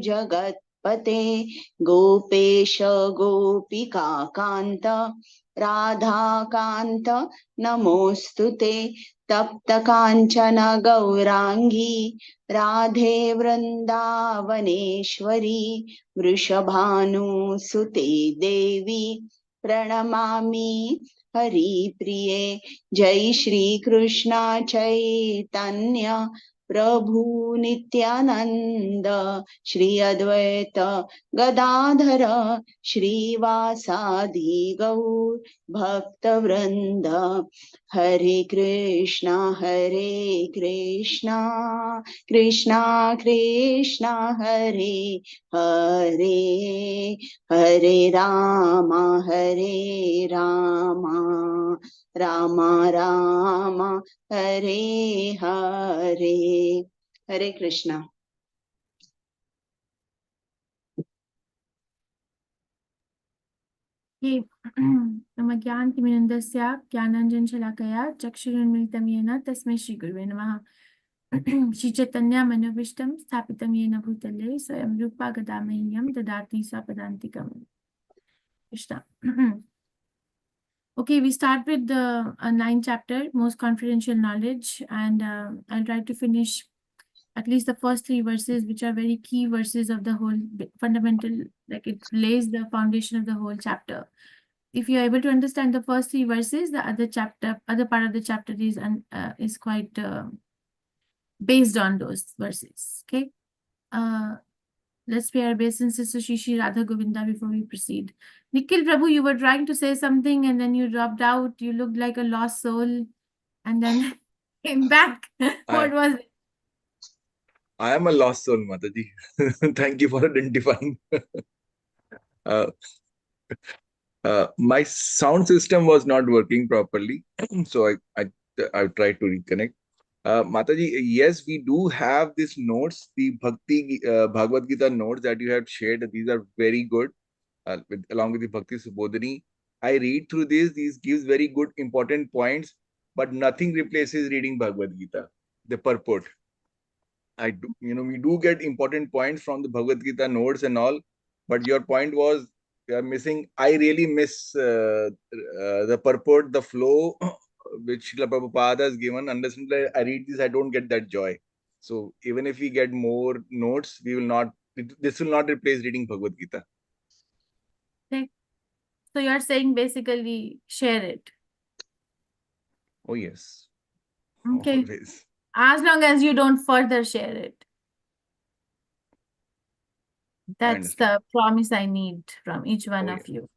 जगत्पते गोपेश गोपिकान्त राधाकान्त नमोऽस्तुते तप्त काञ्चन गौरांगी राधे वृन्दावनेश्वरी वृषभानुसुते देवी प्रणमामि हरिप्रिये जय श्री कृष्ण चैतन्य प्रभु नित्यानंद श्री अद्वैत गदाधर श्रीवासादि गौर भक्तवृंद हरे कृष्णा कृष्णा कृष्णा हरे हरे हरे राम राम राम हरे हरे हरे कृष्णा। ज्ञानतिमिरन्दस्य ज्ञानाञ्जनशलाकया चक्षुरुन्मिलितं येन तस्मै श्रीगुरुवे नमः। श्रीचैतन्यमनोभीष्टं स्थापितं येन भूतले स्वयं रूपा गदा मह्यं ददाति स्वपदान्तिकम्। Krishna. Okay, we start with the 9th chapter, most confidential knowledge, and I'll try to finish at least the first 3 verses, which are very key verses of the whole fundamental, like it lays the foundation of the whole chapter. If you're able to understand the first 3 verses, the other part of the chapter is quite based on those verses. Okay. Let's pay our obeisances to Shri Radha Govinda before we proceed. Nikhil Prabhu, you were trying to say something and then you dropped out. You looked like a lost soul and then came back. What was it? I am a lost soul, Mataji. Thank you for identifying. My sound system was not working properly, so I tried to reconnect. Mataji, yes, we do have these notes, the Bhakti Bhagavad Gita notes that you have shared. These are very good, along with the Bhakti Subodhini. I read through these gives very good important points, but nothing replaces reading Bhagavad Gita, the purport. We do get important points from the Bhagavad Gita notes and all, but your point was we are missing. I really miss the purport, the flow which Srila Prabhupada has given. Understand, I read this, I don't get that joy. So even if we get more notes, we will not. This will not replace reading Bhagavad Gita. Okay. So you're saying basically share it. Oh yes. Okay. Always. As long as you don't further share it. That's the promise I need from each one of you.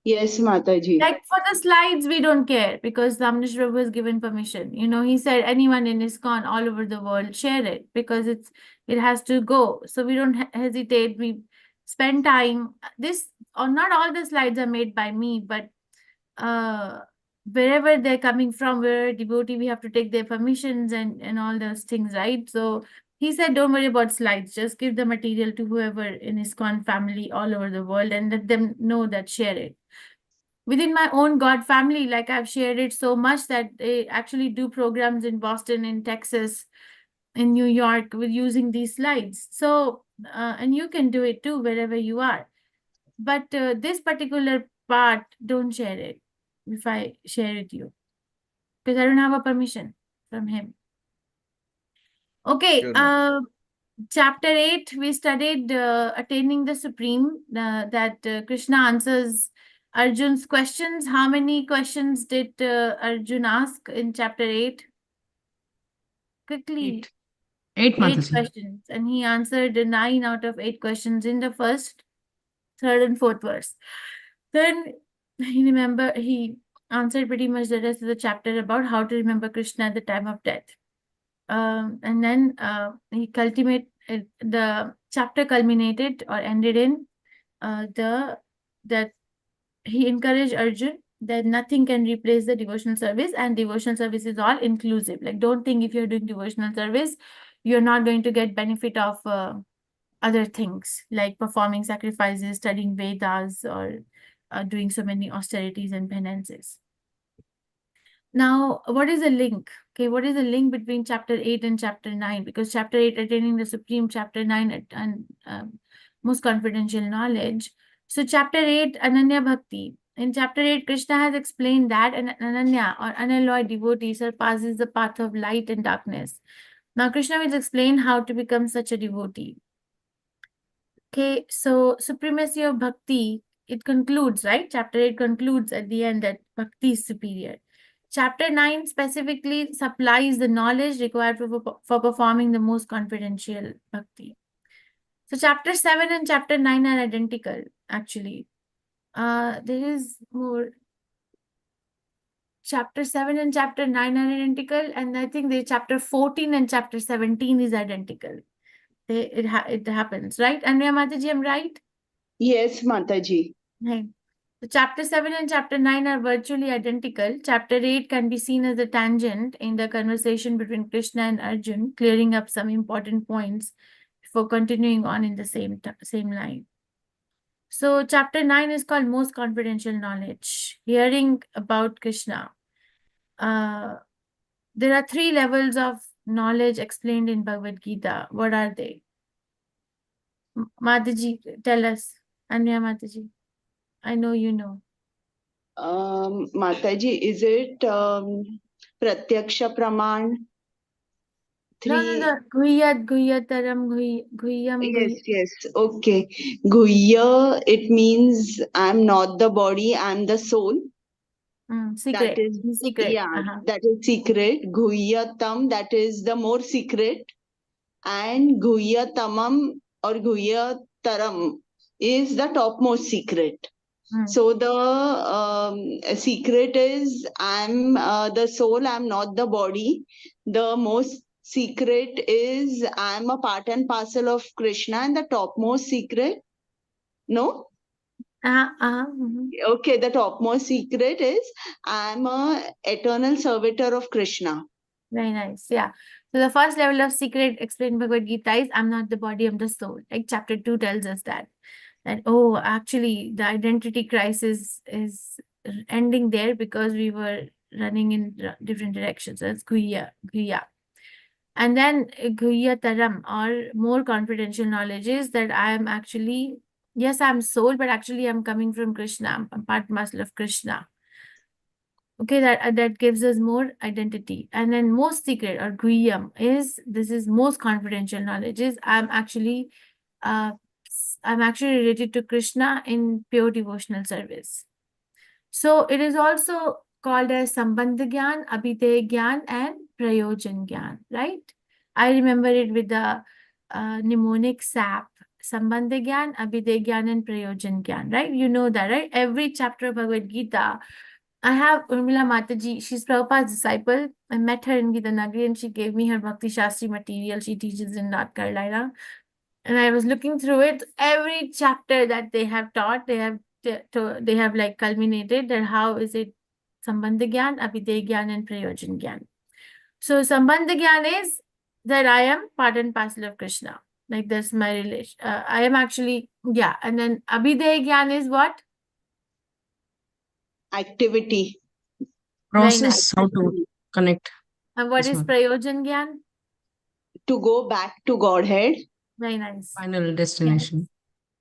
Yes, Mataji. Like for the slides, we don't care because Samnish Prabhu has given permission. He said anyone in ISKCON all over the world share it because it has to go. So we don't hesitate. We spend time. Not all the slides are made by me, but wherever they're coming from, where devotee, we have to take their permissions and all those things, right? So he said, don't worry about slides. Just give the material to whoever in ISKCON family all over the world and let them know that share it. Within my own God family, like I've shared it so much that they actually do programs in Boston, in Texas, in New York with using these slides. So, and you can do it too, wherever you are. But this particular part, don't share it if I share it with you. Because I don't have a permission from him. Okay, sure. Chapter 8, we studied attaining the Supreme, that Krishna answers Arjun's questions. How many questions did Arjun ask in chapter 8? Quickly. 8 questions. And he answered 9 out of 8 questions in the first, third, and fourth verse. Then he answered pretty much the rest of the chapter about how to remember Krishna at the time of death. And then the chapter culminated or ended in that he encouraged Arjun that nothing can replace the devotional service, and devotional service is all inclusive. Like, don't think if you're doing devotional service, you're not going to get benefit of other things like performing sacrifices, studying Vedas, or doing so many austerities and penances. Now, what is the link? Okay, what is the link between chapter 8 and chapter 9? Because chapter 8 attaining the supreme, chapter 9 and most confidential knowledge. So chapter 8 Ananya Bhakti. In chapter 8, Krishna has explained that an Ananya or unalloyed devotee surpasses the path of light and darkness. Now Krishna will explain how to become such a devotee. Okay, so supremacy of bhakti, it concludes, right? Chapter 8 concludes at the end that bhakti is superior. Chapter 9 specifically supplies the knowledge required for performing the most confidential bhakti. So chapter 7 and chapter 9 are identical, actually. There is more. Chapter 7 and chapter 9 are identical, and I think the chapter 14 and chapter 17 is identical. It happens, right? And Mataji, I'm right? Yes, Mataji. Right. So chapter 7 and chapter 9 are virtually identical. Chapter 8 can be seen as a tangent in the conversation between Krishna and Arjun, clearing up some important points before continuing on in the same line. So chapter 9 is called Most Confidential Knowledge, hearing about Krishna. There are 3 levels of knowledge explained in Bhagavad Gita. What are they? Mataji, tell us. Anya Mataji. I know you know. Mataji, is it Pratyaksha Praman? No. Guhyataram, Guhyam, Yes. Okay. Guhya, it means I'm not the body, I'm the soul. That Secret. is, Secret. yeah, that is secret. Guhyatam, that is the more secret. And Guhyatamam or Guhyataram is the topmost secret. So the secret is I'm the soul, I'm not the body. The most secret is I'm a part and parcel of Krishna, and the topmost secret, no? Okay, the topmost secret is I'm a eternal servitor of Krishna. Very nice. Yeah. So the first level of secret explained in Bhagavad Gita is I'm not the body, I'm the soul. Like chapter 2 tells us that. That, oh, actually, the identity crisis is ending there because we were running in different directions. That's Guhya. And then Guhya Taram, or more confidential knowledge, is that I am actually, yes, I'm soul, but actually I'm coming from Krishna. I'm part and parcel of Krishna. Okay, that gives us more identity. And then most secret or Guhyam is, this is most confidential knowledge, is I'm actually related to Krishna in pure devotional service. So it is also called as Sambandha Gyan, Abhidheya Gyan, and Prayojan Gyan, right? I remember it with the mnemonic SAP. Sambandha Gyan, Abhidheya Gyan, and Prayojan Gyan, right? You know that, right? Every chapter of Bhagavad Gita, I have Urmila Mataji. She's Prabhupada's disciple. I met her in Gita Nagari and she gave me her Bhakti Shastri material. She teaches in North Carolina. And I was looking through it. Every chapter that they have taught, they have like culminated that how is it Sambandha Gyan, Abhidheya Gyan, and Prayojan Gyan. So Sambandha Gyan is that I am part and parcel of Krishna. Like that's my relation. I am actually, yeah. And then Abhidheya Gyan is what? Activity. Process how to connect. And what is Prayojan Gyan? To go back to Godhead. Very nice. Final destination. Yes.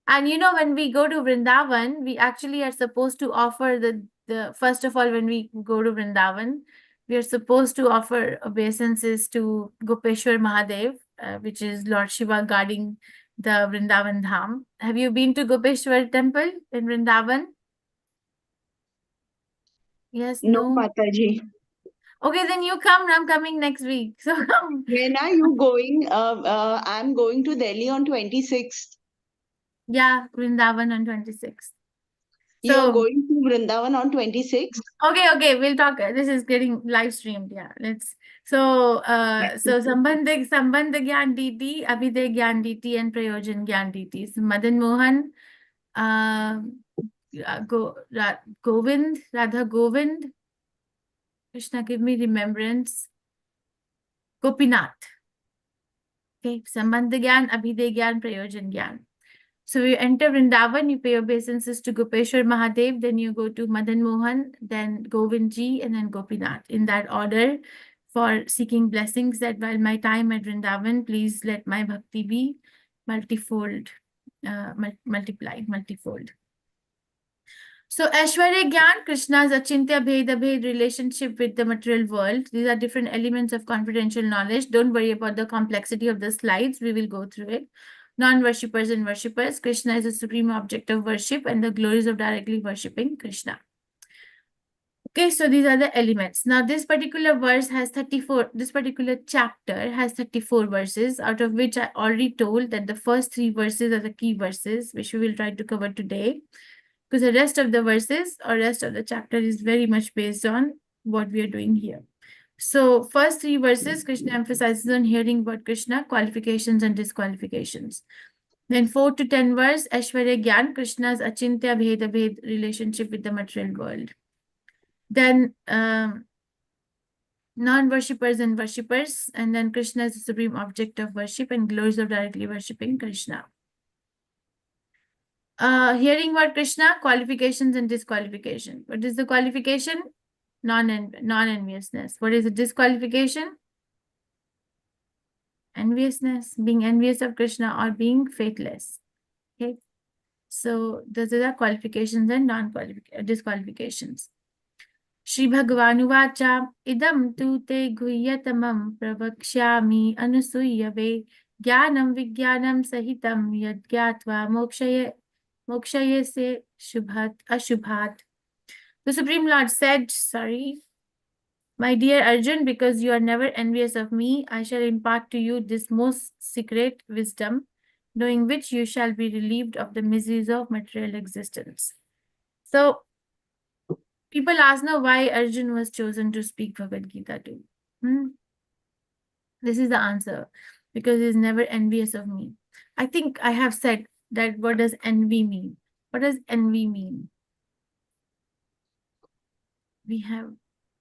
And you know, when we go to Vrindavan, we actually are supposed to offer the first of all, when we go to Vrindavan, we are supposed to offer obeisances to Gopeshwar Mahadev, which is Lord Shiva guarding the Vrindavan Dham. Have you been to Gopeshwar temple in Vrindavan? Yes, No, no. Mataji. Okay, then you come. I'm coming next week. So come. When are you going? I'm going to Delhi on 26th. Yeah, Vrindavan on 26th. You're going to Vrindavan on 26th? Okay, we'll talk. This is getting live streamed. Yeah, let's. So Sambandha Gyan DT, Abhidheya Gyan DT, and Prayojan Gyan DT. So Madan Mohan, Govind, Radha Govind, Krishna, give me remembrance. Gopinath. Okay, Sambandha Gyan, Abhidheya Gyan, Prayojan Gyan. So you enter Vrindavan, you pay your obeisances to Gopeshwar Mahadev, then you go to Madan Mohan, then Govindji, and then Gopinath. In that order, for seeking blessings that while my time at Vrindavan, please let my bhakti be multifold, multifold. So Aishwarya Gyan, Krishna's Achintya Bheda Bhed relationship with the material world. These are different elements of confidential knowledge. Don't worry about the complexity of the slides. We will go through it. Non-worshippers and worshippers. Krishna is the supreme object of worship and the glories of directly worshipping Krishna. Okay, so these are the elements. Now, this particular verse has 34, this particular chapter has 34 verses, out of which I already told that the first 3 verses are the key verses, which we will try to cover today. Because the rest of the verses or rest of the chapter is very much based on what we are doing here. So first 3 verses, Krishna emphasizes on hearing about Krishna, qualifications and disqualifications. Then 4 to 10 verse, Aishwarya Gyan, Krishna's Achintya Bheda Bhed relationship with the material world. Then non-worshippers and worshippers, and then Krishna is the supreme object of worship and glories of directly worshipping Krishna. Hearing about Krishna, qualifications and disqualification. What is the qualification? Non-enviousness. What is the disqualification? Enviousness, being envious of Krishna or being faithless. Okay. So those are the qualifications and disqualifications. Shri Bhagavan idam tu te guhyatamam pravakshyami anusuyave jnanam vijnanam sahitam yad gyatva mokshaye se shubhat ashubhat. The Supreme Lord said, my dear Arjun, because you are never envious of me, I shall impart to you this most secret wisdom, knowing which you shall be relieved of the miseries of material existence. So, people ask now why Arjun was chosen to speak Bhagavad Gita to. This is the answer. Because he is never envious of me. I think I have said that what does envy mean? What does envy mean?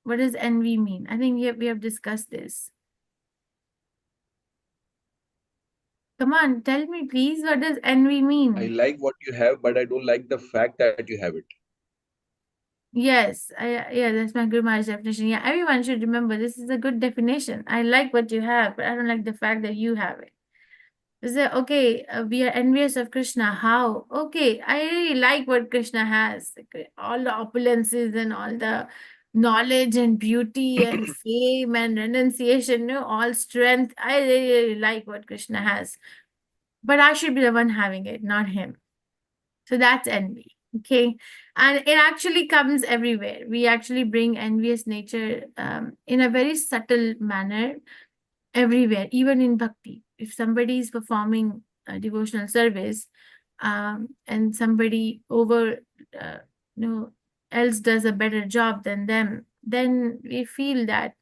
What does envy mean? I think we have discussed this. Come on, tell me please, what does envy mean? I like what you have, but I don't like the fact that you have it. Yes, yeah, that's my Guru Maharaj's definition. Yeah, everyone should remember this is a good definition. I like what you have, but I don't like the fact that you have it. Say, okay, we are envious of Krishna. How? Okay, I really like what Krishna has. All the opulences and all the knowledge and beauty and fame and renunciation, all strength. I really like what Krishna has. But I should be the one having it, not him. So that's envy. Okay. And it actually comes everywhere. We actually bring envious nature in a very subtle manner everywhere, even in bhakti. If somebody is performing a devotional service and somebody else does a better job than them, then we feel that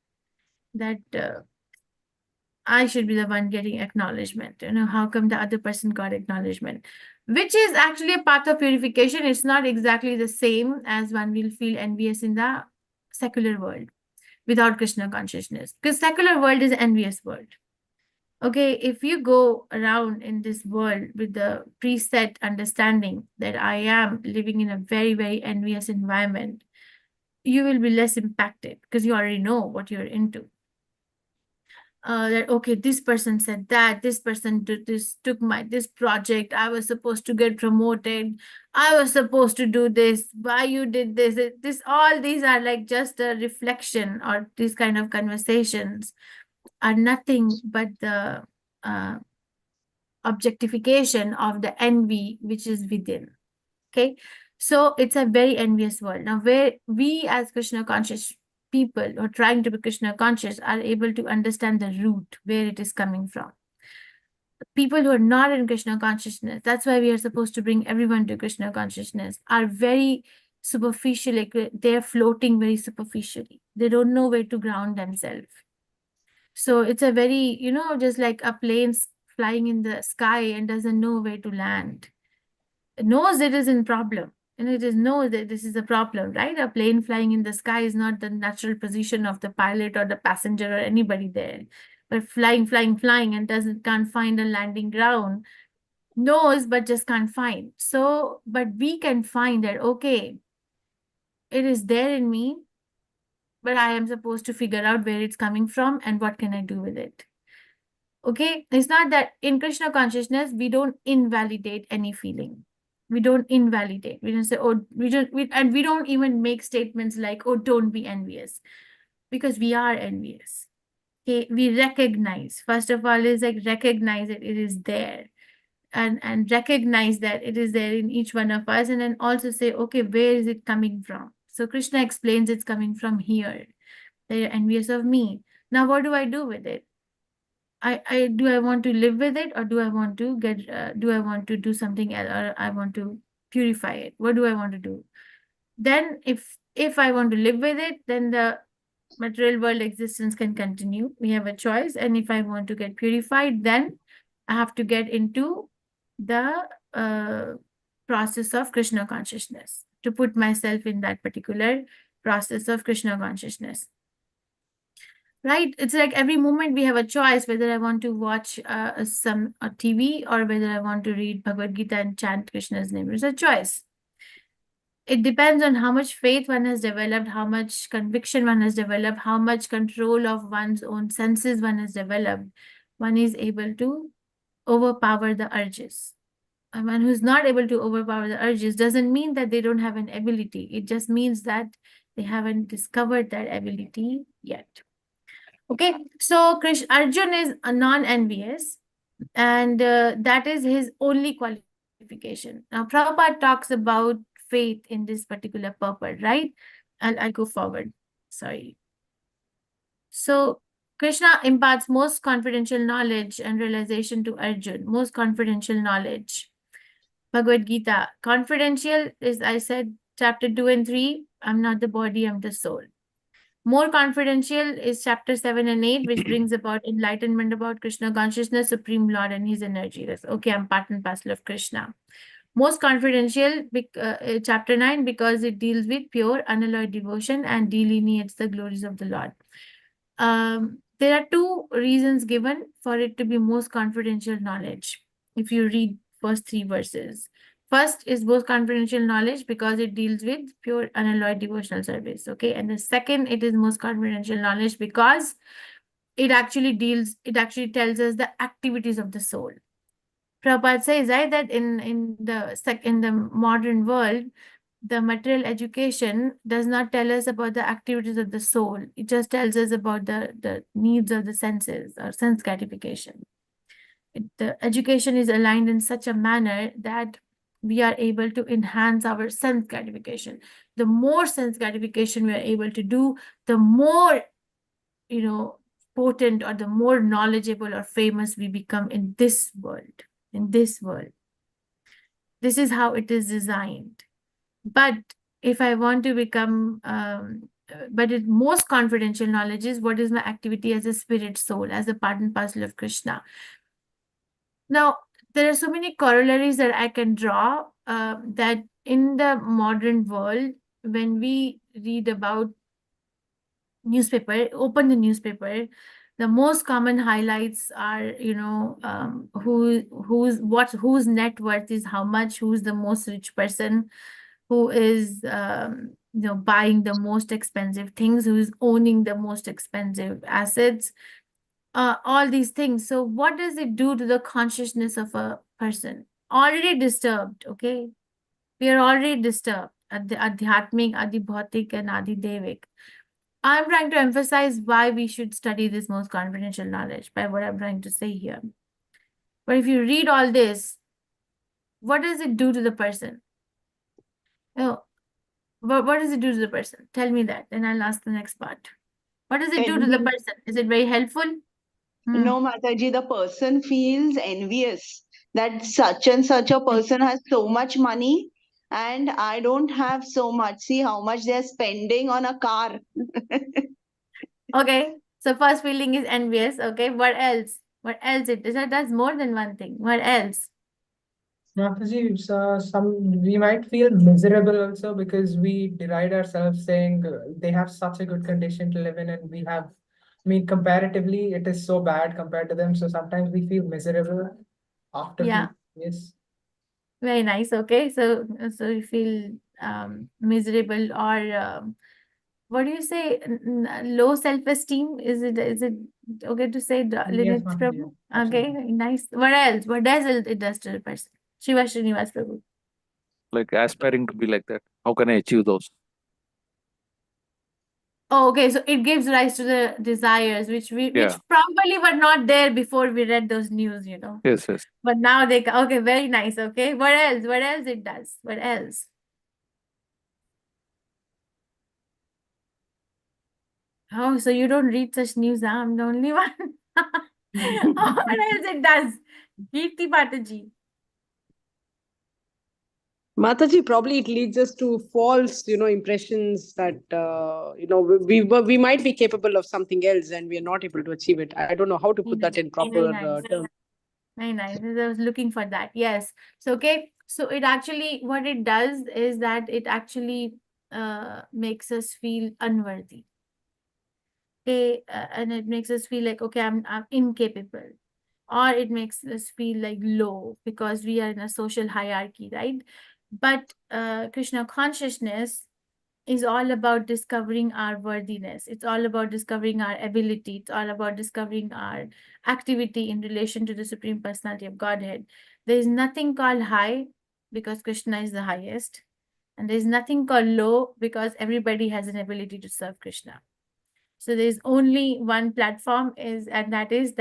I should be the one getting acknowledgement. How come the other person got acknowledgement? Which is actually a path of purification. It's not exactly the same as one will feel envious in the secular world without Krishna consciousness. Because secular world is an envious world. Okay, if you go around in this world with the preset understanding that I am living in a very, very envious environment, you will be less impacted because you already know what you're into. That okay, this person said that, this person did this, took this project, I was supposed to get promoted, I was supposed to do this, why you did this, all these are like just a reflection, or these kind of conversations are nothing but the objectification of the envy which is within. Okay, so it's a very envious world. Now, where we as Krishna conscious people or trying to be Krishna conscious are able to understand the root where it is coming from. People who are not in Krishna consciousness, that's why we are supposed to bring everyone to Krishna consciousness, are very superficial, like they're floating very superficially. They don't know where to ground themselves. So it's a very, just like a plane flying in the sky and doesn't know where to land. It knows it is in problem. And it is knows that this is a problem, right? A plane flying in the sky is not the natural position of the pilot or the passenger or anybody there. But flying and can't find a landing ground. knows but just can't find. So, but we can find that, okay, it is there in me, but I am supposed to figure out where it's coming from and what can I do with it. Okay, it's not that in Krishna consciousness, we don't invalidate any feeling. We don't invalidate. We don't say, oh, and we don't even make statements like, oh, don't be envious, because we are envious. Okay, we recognize, first of all, is like recognize it is there. And recognize that it is there in each one of us, and then also say, okay, where is it coming from? So Krishna explains it's coming from here. They're envious of me. Now, what do I do with it? Do I want to live with it, or do I want to do I want to do something else, or I want to purify it? What do I want to do? Then if I want to live with it, then the material world existence can continue. We have a choice. And if I want to get purified, then I have to get into the process of Krishna consciousness, to put myself in that particular process of Krishna consciousness. Right? It's like every moment we have a choice whether I want to watch some TV, or whether I want to read Bhagavad Gita and chant Krishna's name. It's a choice. It depends on how much faith one has developed, how much conviction one has developed, how much control of one's own senses one has developed. One is able to overpower the urges. And one who's not able to overpower the urges doesn't mean that they don't have an ability. It just means that they haven't discovered that ability yet. Okay, so Arjun is a non-envious, and that is his only qualification. Now, Prabhupada talks about faith in this particular purport, right? I'll go forward. Sorry. So, Krishna imparts most confidential knowledge and realization to Arjun, most confidential knowledge. Bhagavad Gita, confidential is, I said, chapter 2 and 3. I'm not the body, I'm the soul. More confidential is chapter 7 and 8, which brings about enlightenment about Krishna consciousness, Supreme Lord, and his energy. That's okay, I'm part and parcel of Krishna. Most confidential, chapter 9, because it deals with pure, unalloyed devotion and delineates the glories of the Lord. There are two reasons given for it to be most confidential knowledge. If you read first 3 verses. First is most confidential knowledge because it deals with pure unalloyed devotional service. Okay. And the second, it is most confidential knowledge because it actually tells us the activities of the soul. Prabhupada says, right, that in the modern world, the material education does not tell us about the activities of the soul. It just tells us about the needs of the senses or sense gratification. The education is aligned in such a manner that we are able to enhance our sense gratification. The more sense gratification we are able to do, the more, potent or the more knowledgeable or famous we become in this world. This is how it is designed. But if I want to become, most confidential knowledge is what is my activity as a spirit soul, as a part and parcel of Krishna. Now, there are so many corollaries that I can draw that in the modern world, when we read about newspaper, open the newspaper, the most common highlights are, whose net worth is how much, who's the most rich person, who is, buying the most expensive things, who is owning the most expensive assets, all these things. So what does it do to the consciousness of a person? Already disturbed, okay? We are already disturbed at the Adhyatmic, Adi Bhautik, and Adi Devik. I'm trying to emphasize why we should study this most confidential knowledge by what I'm trying to say here. But if you read all this, what does it do to the person? Oh, what does it do to the person? Tell me that, then I'll ask the next part. What does it do to the person? Is it very helpful? No, Mataji, the person feels envious that such and such a person has so much money and I don't have so much. See how much they're spending on a car. Okay, so first feeling is envious. Okay, what else? What else it is? That's more than one thing. What else? Mataji, we might feel miserable also because we deride ourselves saying they have such a good condition to live in and we have, comparatively it is so bad compared to them. So sometimes we feel miserable after Yeah. Yes. Very nice. Okay. So you feel miserable or what do you say? Low self-esteem? Is it okay to say, Yes, Linit Mataji, Prabhu? absolutely. Okay, nice. What else? What does it does to a person? Shiva Srinivas Prabhu. Like aspiring to be like that. How can I achieve those? Oh, okay. So it gives rise to the desires, which Yeah. probably were not there before we read those news, Yes, yes. But now okay, very nice. Okay. What else? What else it does? What else? Oh, so you don't read such news, huh? I'm the only one. What else it does? Kirti Mataji. Mataji, probably it leads us to false, impressions that, we might be capable of something else and we are not able to achieve it. I don't know how to put that in Very proper nice. terms. Very nice. I was looking for that. Yes. So, okay. So it actually, what it does is that it actually makes us feel unworthy. Okay. And it makes us feel like, okay, I'm incapable. Or it makes us feel like low because we are in a social hierarchy, right? But Krishna consciousness is all about discovering our worthiness. It's all about discovering our ability. It's all about discovering our activity in relation to the Supreme Personality of Godhead. There is nothing called high because Krishna is the highest. And there's nothing called low because everybody has an ability to serve Krishna. So there's only one platform and that is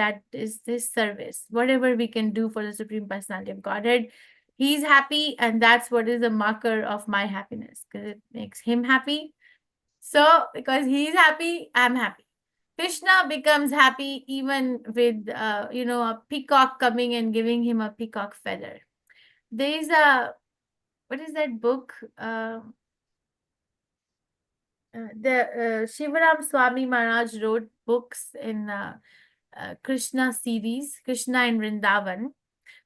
this service. Whatever we can do for the Supreme Personality of Godhead, he's happy, and that's what is the marker of my happiness because it makes him happy. So because he's happy, I'm happy. Krishna becomes happy even with a peacock coming and giving him a peacock feather. There is what is that book? The Shivaram Swami Maharaj wrote books in Krishna series, Krishna in Vrindavan.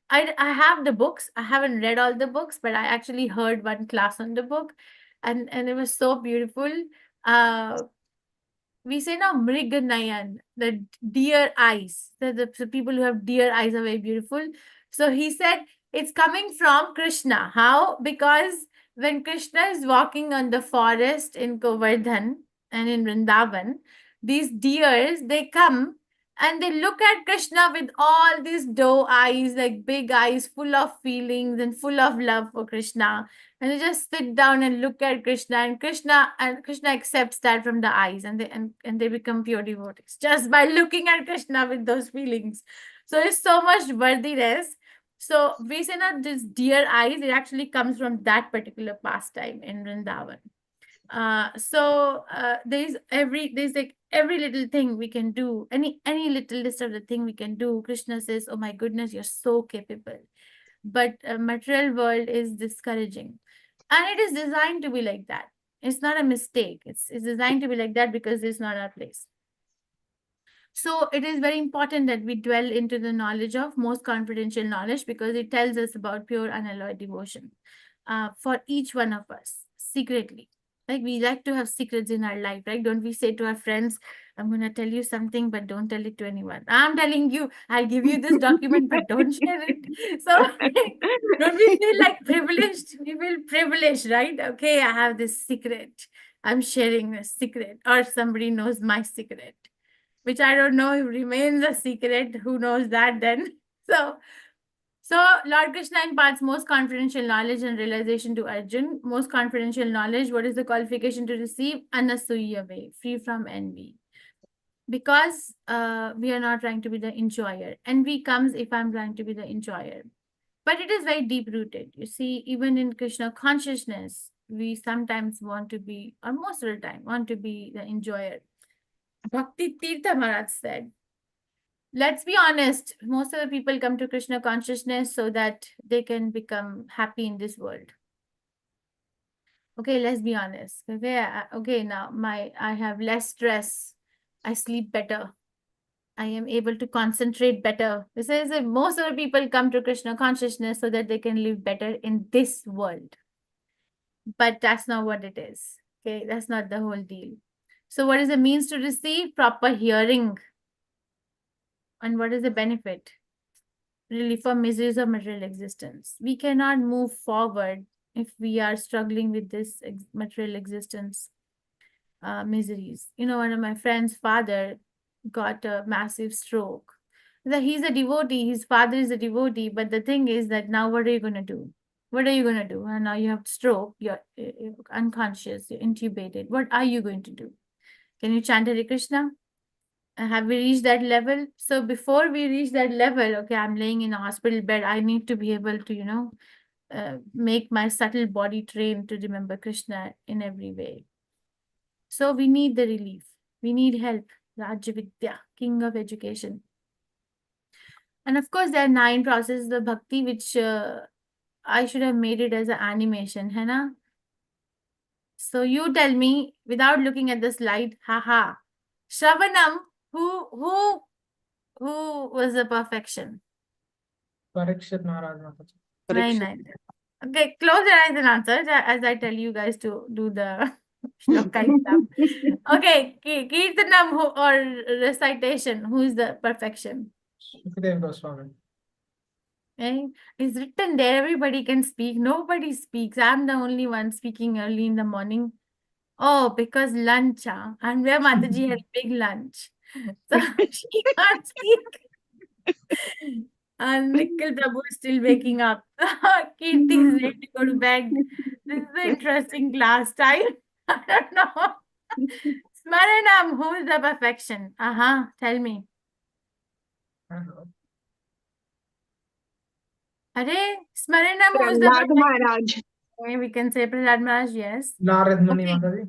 I have the books. I haven't read all the books, but I actually heard one class on the book, and it was so beautiful. We say now Mriganayan, the deer eyes. The people who have deer eyes are very beautiful. So he said it's coming from Krishna. How? Because when Krishna is walking on the forest in Govardhan and in Vrindavan, these deers, they come and they look at Krishna with all these doe eyes, like big eyes, full of feelings and full of love for Krishna. And they just sit down and look at Krishna, and Krishna accepts that from the eyes, and they become pure devotees just by looking at Krishna with those feelings. So it's so much worthiness. So we say that this deer eyes, it actually comes from that particular pastime in Vrindavan. There's like every little thing we can do, any little list of the thing we can do. Krishna says, oh my goodness, you're so capable. But material world is discouraging, and it is designed to be like that. It's not a mistake. It's designed to be like that because it's not our place. So it is very important that we dwell into the knowledge of most confidential knowledge because it tells us about pure unalloyed devotion for each one of us secretly. Like we like to have secrets in our life, right? Don't we say to our friends, I'm going to tell you something, but don't tell it to anyone. I'm telling you, I'll give you this document, but don't share it. So don't we feel like privileged? We feel privileged, right? Okay, I have this secret. I'm sharing a secret, or somebody knows my secret, which I don't know if remains a secret. Who knows that then? So Lord Krishna imparts most confidential knowledge and realization to Arjun. Most confidential knowledge, what is the qualification to receive? Anasuya way, free from envy. Because we are not trying to be the enjoyer. Envy comes if I'm trying to be the enjoyer. But it is very deep-rooted. You see, even in Krishna consciousness, we sometimes want to be, or most of the time, want to be the enjoyer. Bhakti Tirtha Maharaj said, let's be honest, most of the people come to Krishna consciousness so that they can become happy in this world. Okay, let's be honest. Okay, now I have less stress. I sleep better. I am able to concentrate better. This is most of the people come to Krishna consciousness so that they can live better in this world. But that's not what it is. Okay, that's not the whole deal. So what is the means to receive? Proper hearing. And what is the benefit? relief from miseries of material existence. We cannot move forward if we are struggling with this material existence miseries. You know, one of my friend's father got a massive stroke. He's a devotee, his father is a devotee, but the thing is that now what are you going to do? What are you going to do? And now you have stroke, you're unconscious, you're intubated. What are you going to do? Can you chant Hare Krishna? Have we reached that level? So before we reach that level, okay, I'm laying in a hospital bed, I need to be able to, you know, make my subtle body train to remember Krishna in every way. So we need the relief. We need help. Raja Vidya, king of education. And of course, there are 9 processes of bhakti, which I should have made it as an animation, है ना? So you tell me, without looking at the slide, haha. Shravanam, who was the perfection? Parikshit Maharaj Mataji. Nine. Okay, close your eyes and answer as I tell you guys to do the shloka stuff. Okay, Kirtanam or recitation, who is the perfection? Sukadev Goswami. Okay? It's written there, everybody can speak, nobody speaks. I'm the only one speaking early in the morning. Oh, because lunch, and where Mataji had big lunch. So she can't speak. And Nikhil Prabhu is still waking up. Kirti is ready to go to bed. This is an interesting class time. I don't know. Smaranam, who is the perfection? Tell me. Hare, Smaranam, who is the Prahlad perfection? Maharaj. Okay, we can say Prahlad Maharaj, yes. Narad Muni Okay.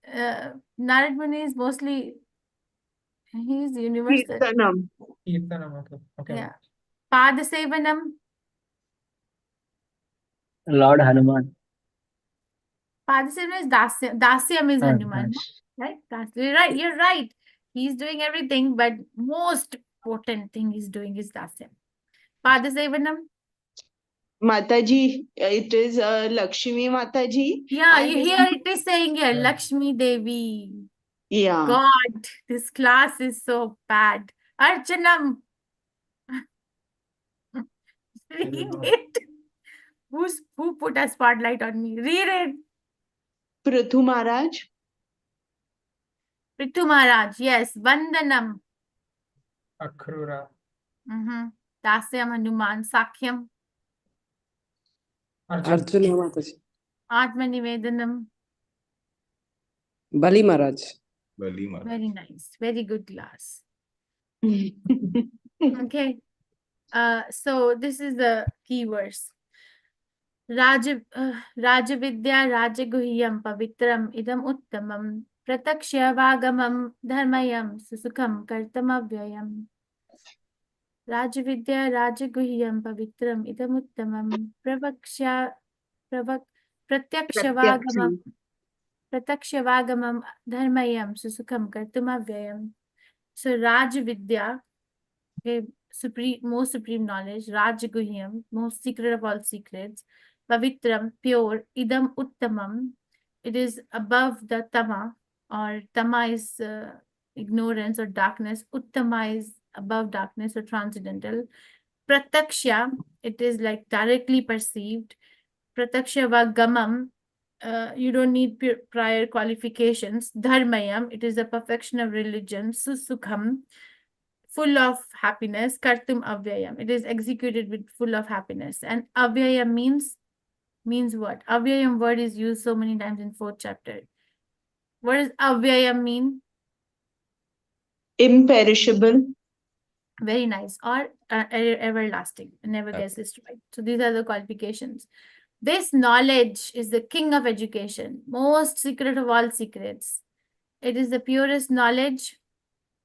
Mataji. Narad Muni is mostly, he's universal. Kirtanam. Kirtanam. Okay. Yeah. Padasevanam. Lord Hanuman. Padasevanam is Dasyam. Dasyam is Hanuman. Nice. Right? You're right. He's doing everything, but most potent thing he's doing is Dasyam. Padasevanam. Mataji, it is Lakshmi Mataji. Yeah, and you hear it is saying here, Yeah. Lakshmi Devi. Yeah. God, this class is so bad. Archanam. Read it. Who put a spotlight on me? Read it. Prithu Maharaj. Prithu Maharaj. Yes. Vandanam. Akrura. Dasyam Hanuman. Sakhyam. Arjuna Mataji. Atmanivedanam. Bali Maharaj. Bali Maharaj. Very nice. Very good class. Okay. So this is the key verse. Rajavidya Rajaguhyam Pavitram Idam Uttamam Prataksha Vagamam Dharmayam Susukham Kartamavyayam. Rajavidya Rajaguhyam Pavitram Idam Uttamam Prataksha Vagamam Dharmayam Susukham Kartamavyayam. So Rajavidya, okay, most supreme knowledge, Rajaguhyam, most secret of all secrets, Pavitram, pure, Idam Uttamam, it is above the Tama, or Tama is ignorance or darkness, Uttama is above darkness or transcendental, Prataksha, it is like directly perceived, Prataksha Vagamam, you don't need prior qualifications, Dharmayam, it is the perfection of religion, Susukham, full of happiness, Kartum Avyayam, it is executed with full of happiness. And Avyayam means what? Avyayam word is used so many times in 4th chapter. What does Avyayam mean? Imperishable. Very nice. Or everlasting. Never gets destroyed. So these are the qualifications. This knowledge is the king of education, most secret of all secrets. It is the purest knowledge,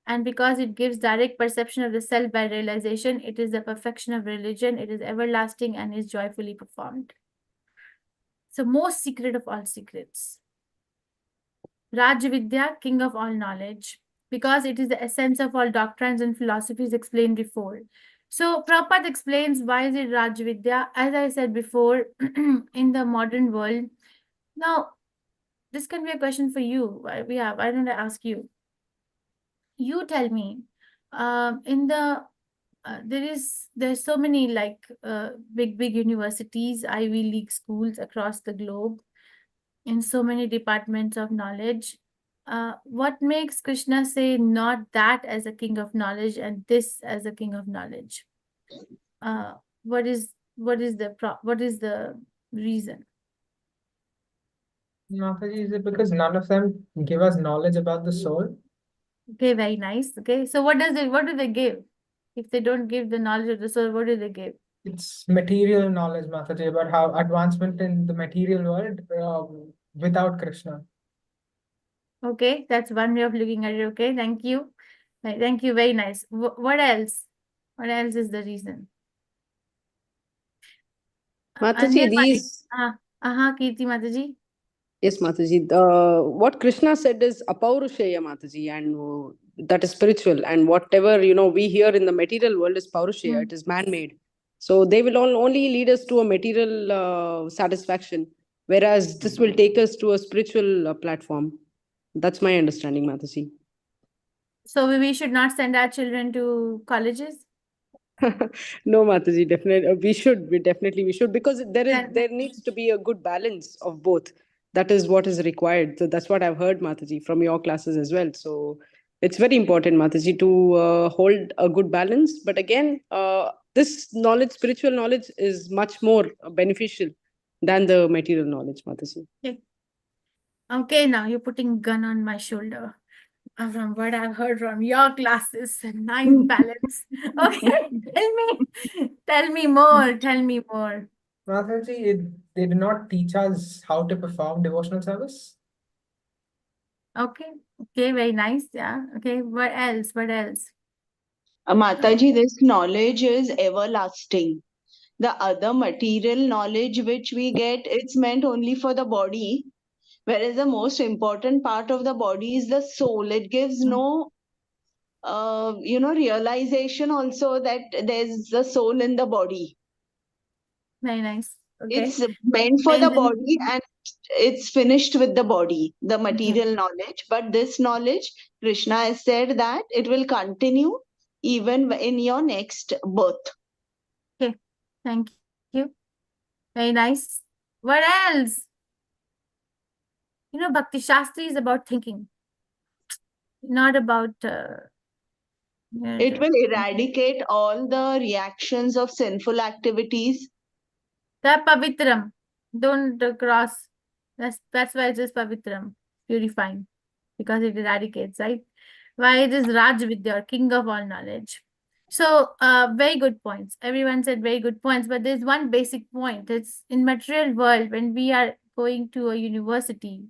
and because it gives direct perception of the self by realization, it is the perfection of religion. It is everlasting and is joyfully performed. So most secret of all secrets. Rajavidya, king of all knowledge, because it is the essence of all doctrines and philosophies explained before. So Prabhupada explains why is it Rajavidya. As I said before, in the modern world, now this can be a question for you. Why don't I ask you? You tell me, in the there's so many like big universities, Ivy League schools across the globe, in so many departments of knowledge. What makes Krishna say not that as a king of knowledge and this as a king of knowledge? What is the reason? Mataji, is it because none of them give us knowledge about the soul? Okay, very nice. Okay, so what do they give? If they don't give the knowledge of the soul, what do they give? It's material knowledge, Mataji, about how advancement in the material world without Krishna. Okay, that's one way of looking at it. Okay, thank you. Thank you, very nice. What else? What else is the reason? Mataji, these. Kirti Mataji. Yes, Mataji. What Krishna said is apaurushaya, Mataji, and that is spiritual. And whatever we hear in the material world is paurushaya. It is man-made. So they will only lead us to a material satisfaction, whereas this will take us to a spiritual platform. That's my understanding, Mataji. So we should not send our children to colleges? No, Mataji, definitely we should. We should, because there needs to be a good balance of both. That is what is required. So that's what I've heard, Mataji, from your classes as well. So it's very important, Mataji, to hold a good balance. But again, this knowledge, spiritual knowledge, is much more beneficial than the material knowledge, Mataji. Okay, now you're putting gun on my shoulder. From what I've heard from your classes, 9 balance. Okay, tell me more. Mataji, they do not teach us how to perform devotional service. Okay, very nice. Yeah. Okay, what else? Mataji, this knowledge is everlasting. The other material knowledge which we get, it's meant only for the body, whereas the most important part of the body is the soul. It gives no realization also that there's the soul in the body. Very nice. Okay. It's meant for the body and it's finished with the body, the material knowledge. But this knowledge, Krishna has said that it will continue even in your next birth. Okay, thank you. Very nice. What else? Bhakti Shastri is about thinking, not about... It will eradicate all the reactions of sinful activities. Pavitram. Don't cross. That's why it is Pavitram, purifying, because it eradicates, right? Why it is Raj Vidya, king of all knowledge. So, very good points. Everyone said very good points, but there's one basic point. It's in material world, when we are going to a university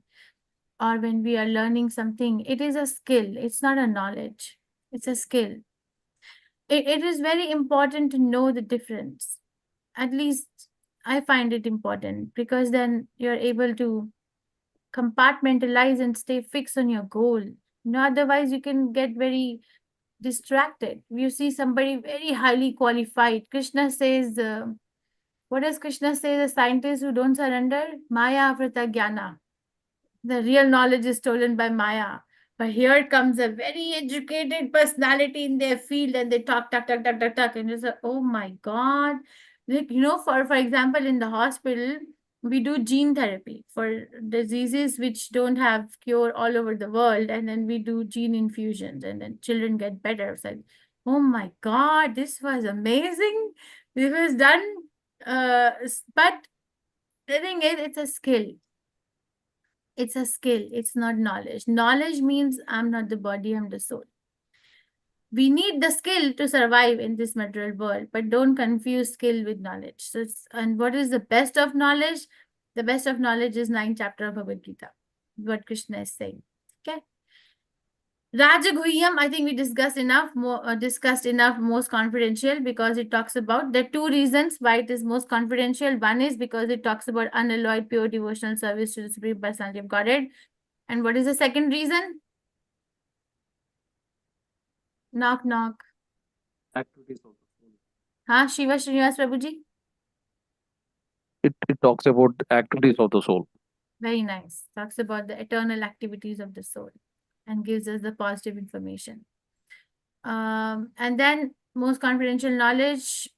or when we are learning something, it is a skill. It's not a knowledge. It's a skill. It is very important to know the difference. At least I find it important, because then you're able to compartmentalize and stay fixed on your goal. Otherwise you can get very distracted. You see somebody very highly qualified. Krishna says, what does Krishna say? The scientists who don't surrender, Maya Avrita Jnana. The real knowledge is stolen by Maya. But here comes a very educated personality in their field, and they talk, and you say, oh my God. Like, for example, in the hospital, we do gene therapy for diseases which don't have cure all over the world, and then we do gene infusions, and then children get better. It's like, oh my God, this was amazing. This was done. But the thing is, it's a skill. It's a skill. It's not knowledge. Knowledge means I'm not the body, I'm the soul. We need the skill to survive in this material world, but don't confuse skill with knowledge. So and what is the best of knowledge? The best of knowledge is 9th chapter of Bhagavad Gita, what Krishna is saying. Okay. Rajaguhyam, I think we discussed enough, most confidential, because it talks about the 2 reasons why it is most confidential. One is because it talks about unalloyed pure devotional service to the Supreme Personality of Godhead. And what is the second reason? Knock, knock. Activities of the soul. Shiva Srinivas Prabhuji? It talks about activities of the soul. Very nice. Talks about the eternal activities of the soul and gives us the positive information. And then most confidential knowledge,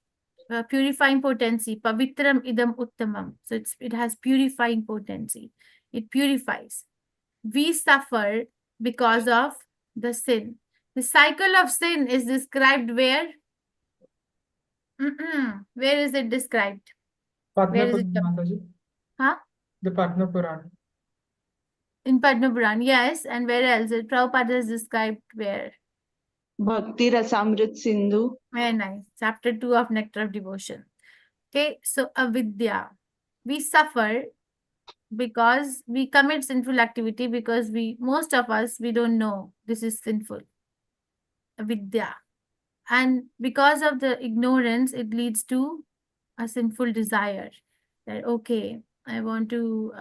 purifying potency, pavitram idam uttamam. So it has purifying potency. It purifies. We suffer because of the sin. The cycle of sin is described where? Where is it described? Padma Where is it? Purana, Mataji. Huh? The Padma Purana. In Padma Puran, yes. And where else? Prabhupada is described where? Bhakti Rasamrit Sindhu. Very nice. Chapter 2 of Nectar of Devotion. Okay, so avidya. We suffer because we commit sinful activity because most of us, we don't know this is sinful. Avidya. And because of the ignorance, it leads to a sinful desire. That, okay, I want to,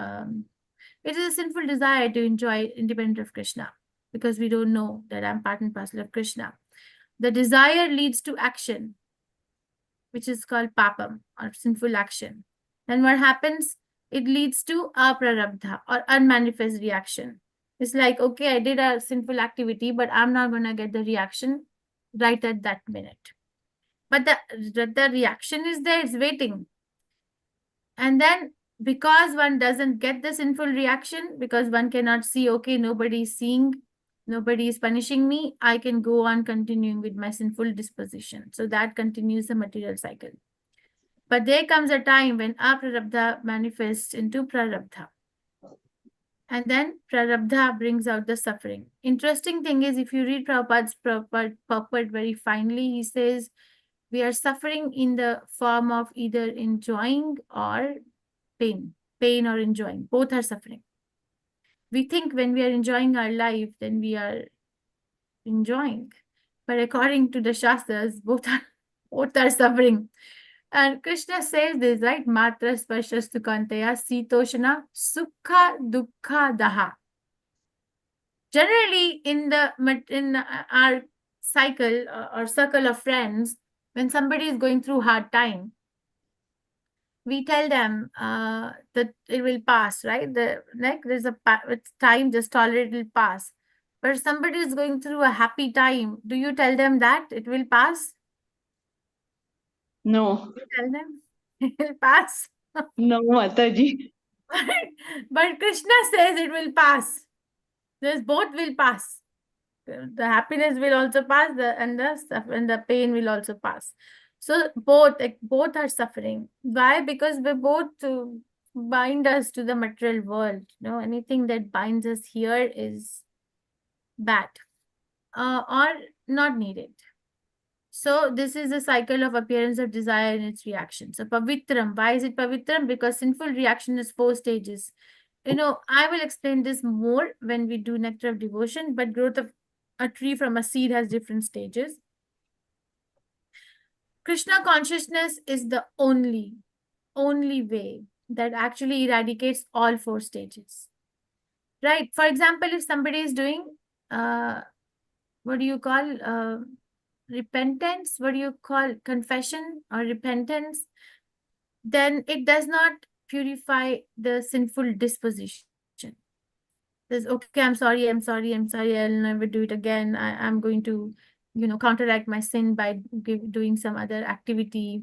it is a sinful desire to enjoy independent of Krishna because we don't know that I'm part and parcel of Krishna. The desire leads to action, which is called papam or sinful action. Then what happens? It leads to aprarabdha or unmanifest reaction. It's like, okay, I did a sinful activity, but I'm not going to get the reaction right at that minute. But the reaction is there, it's waiting. And then because one doesn't get the sinful reaction, because one cannot see, okay, nobody is seeing, nobody is punishing me, I can go on continuing with my sinful disposition. So that continues the material cycle. But there comes a time when aprarabdha manifests into prarabdha. And then prarabdha brings out the suffering. Interesting thing is, if you read Prabhupada's purport very finely, he says, we are suffering in the form of either enjoying or pain. Pain or enjoying. Both are suffering. We think when we are enjoying our life, then we are enjoying. But according to the Shastras, both are suffering. And Krishna says this, right? Matra sparshastu kantaya sitoshana sukha dukkha daha. Generally, in our cycle or circle of friends, when somebody is going through hard time, we tell them that it will pass, right? There's it's time, just tolerate, it will pass. But if somebody is going through a happy time, do you tell them that it will pass? No, You tell them it will pass. no, Mataji. But Krishna says it will pass. There's both will pass. The happiness will also pass, and the pain will also pass. So both are suffering. Why? Because we both bind us to the material world. Anything that binds us here is bad or not needed. So this is a cycle of appearance of desire and its reaction. So pavitram, why is it pavitram? Because sinful reaction is 4 stages. I will explain this more when we do nectar of devotion, but growth of a tree from a seed has different stages. Krishna consciousness is the only way that actually eradicates all 4 stages. Right? For example, if somebody is doing, what do you call, repentance? What do you call confession or repentance? Then it does not purify the sinful disposition. Says, okay, I'm sorry, I'll never do it again. I'm going to, counteract my sin by doing some other activity.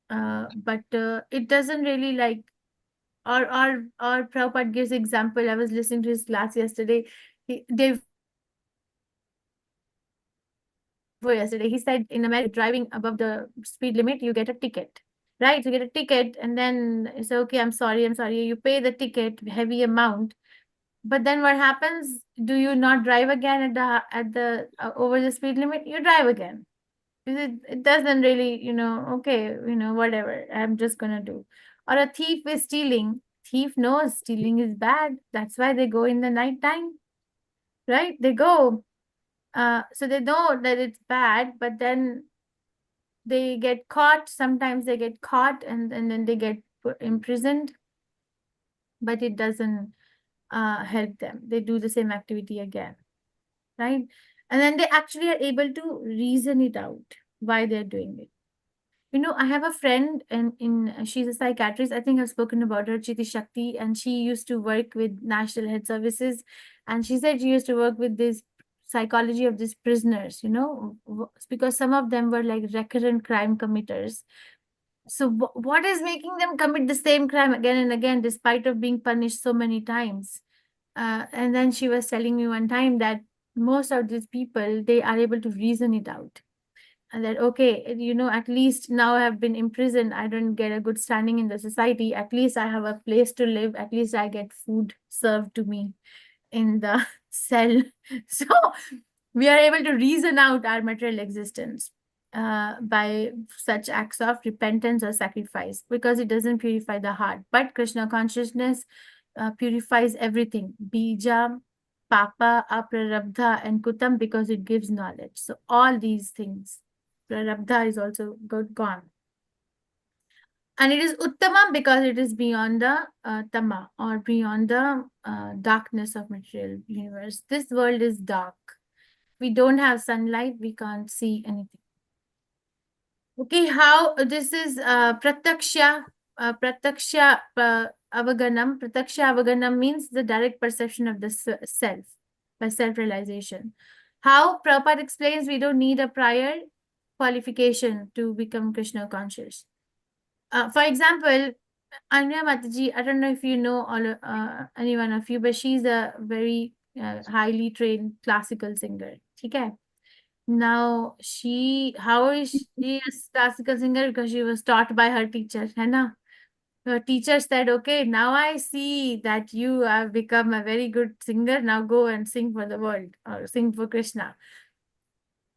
But it doesn't really like, or Prabhupada gives example. I was listening to his class yesterday. He said in America, driving above the speed limit, you get a ticket. Right? You get a ticket and then it's okay, I'm sorry. You pay the ticket, heavy amount. But then what happens? Do you not drive again at the over the speed limit? You drive again. It doesn't really, okay, whatever, I'm just gonna do. Or a thief is stealing. Thief knows stealing is bad. That's why they go in the night time, right? They go. So they know that it's bad, but then they get caught. Sometimes they get caught and then they get imprisoned. But it doesn't help them. They do the same activity again, right? And then they actually are able to reason it out why they're doing it. I have a friend and she's a psychiatrist. I think I've spoken about her, Chiti Shakti, and she used to work with National Health Services. And she said she used to work with these psychology of these prisoners, because some of them were like recurrent crime committers. So what is making them commit the same crime again and again, despite of being punished so many times? And then she was telling me one time that most of these people, they are able to reason it out. And that, okay, at least now I have been imprisoned. I don't get a good standing in the society. At least I have a place to live. At least I get food served to me in the cell. So we are able to reason out our material existence by such acts of repentance or sacrifice, because it doesn't purify the heart. But Krishna consciousness purifies everything. Bija, Papa, Aprarabdha, and Kutam, because it gives knowledge. So all these things. Prarabdha is also gone. And it is Uttama because it is beyond the Tama, or beyond the darkness of material universe. This world is dark. We don't have sunlight. We can't see anything. Okay, how this is Prataksha. Prataksha Avaganam. Prataksha Avaganam means the direct perception of the self by self-realization. How Prabhupada explains, we don't need a prior qualification to become Krishna conscious. For example, Anya Mataji, I don't know if you know any one of you, but she's a very highly trained classical singer. Okay. Now how is she a classical singer? Because she was taught by her teacher, hai na? Her teacher said, okay, now I see that you have become a very good singer. Now go and sing for the world, or sing for Krishna.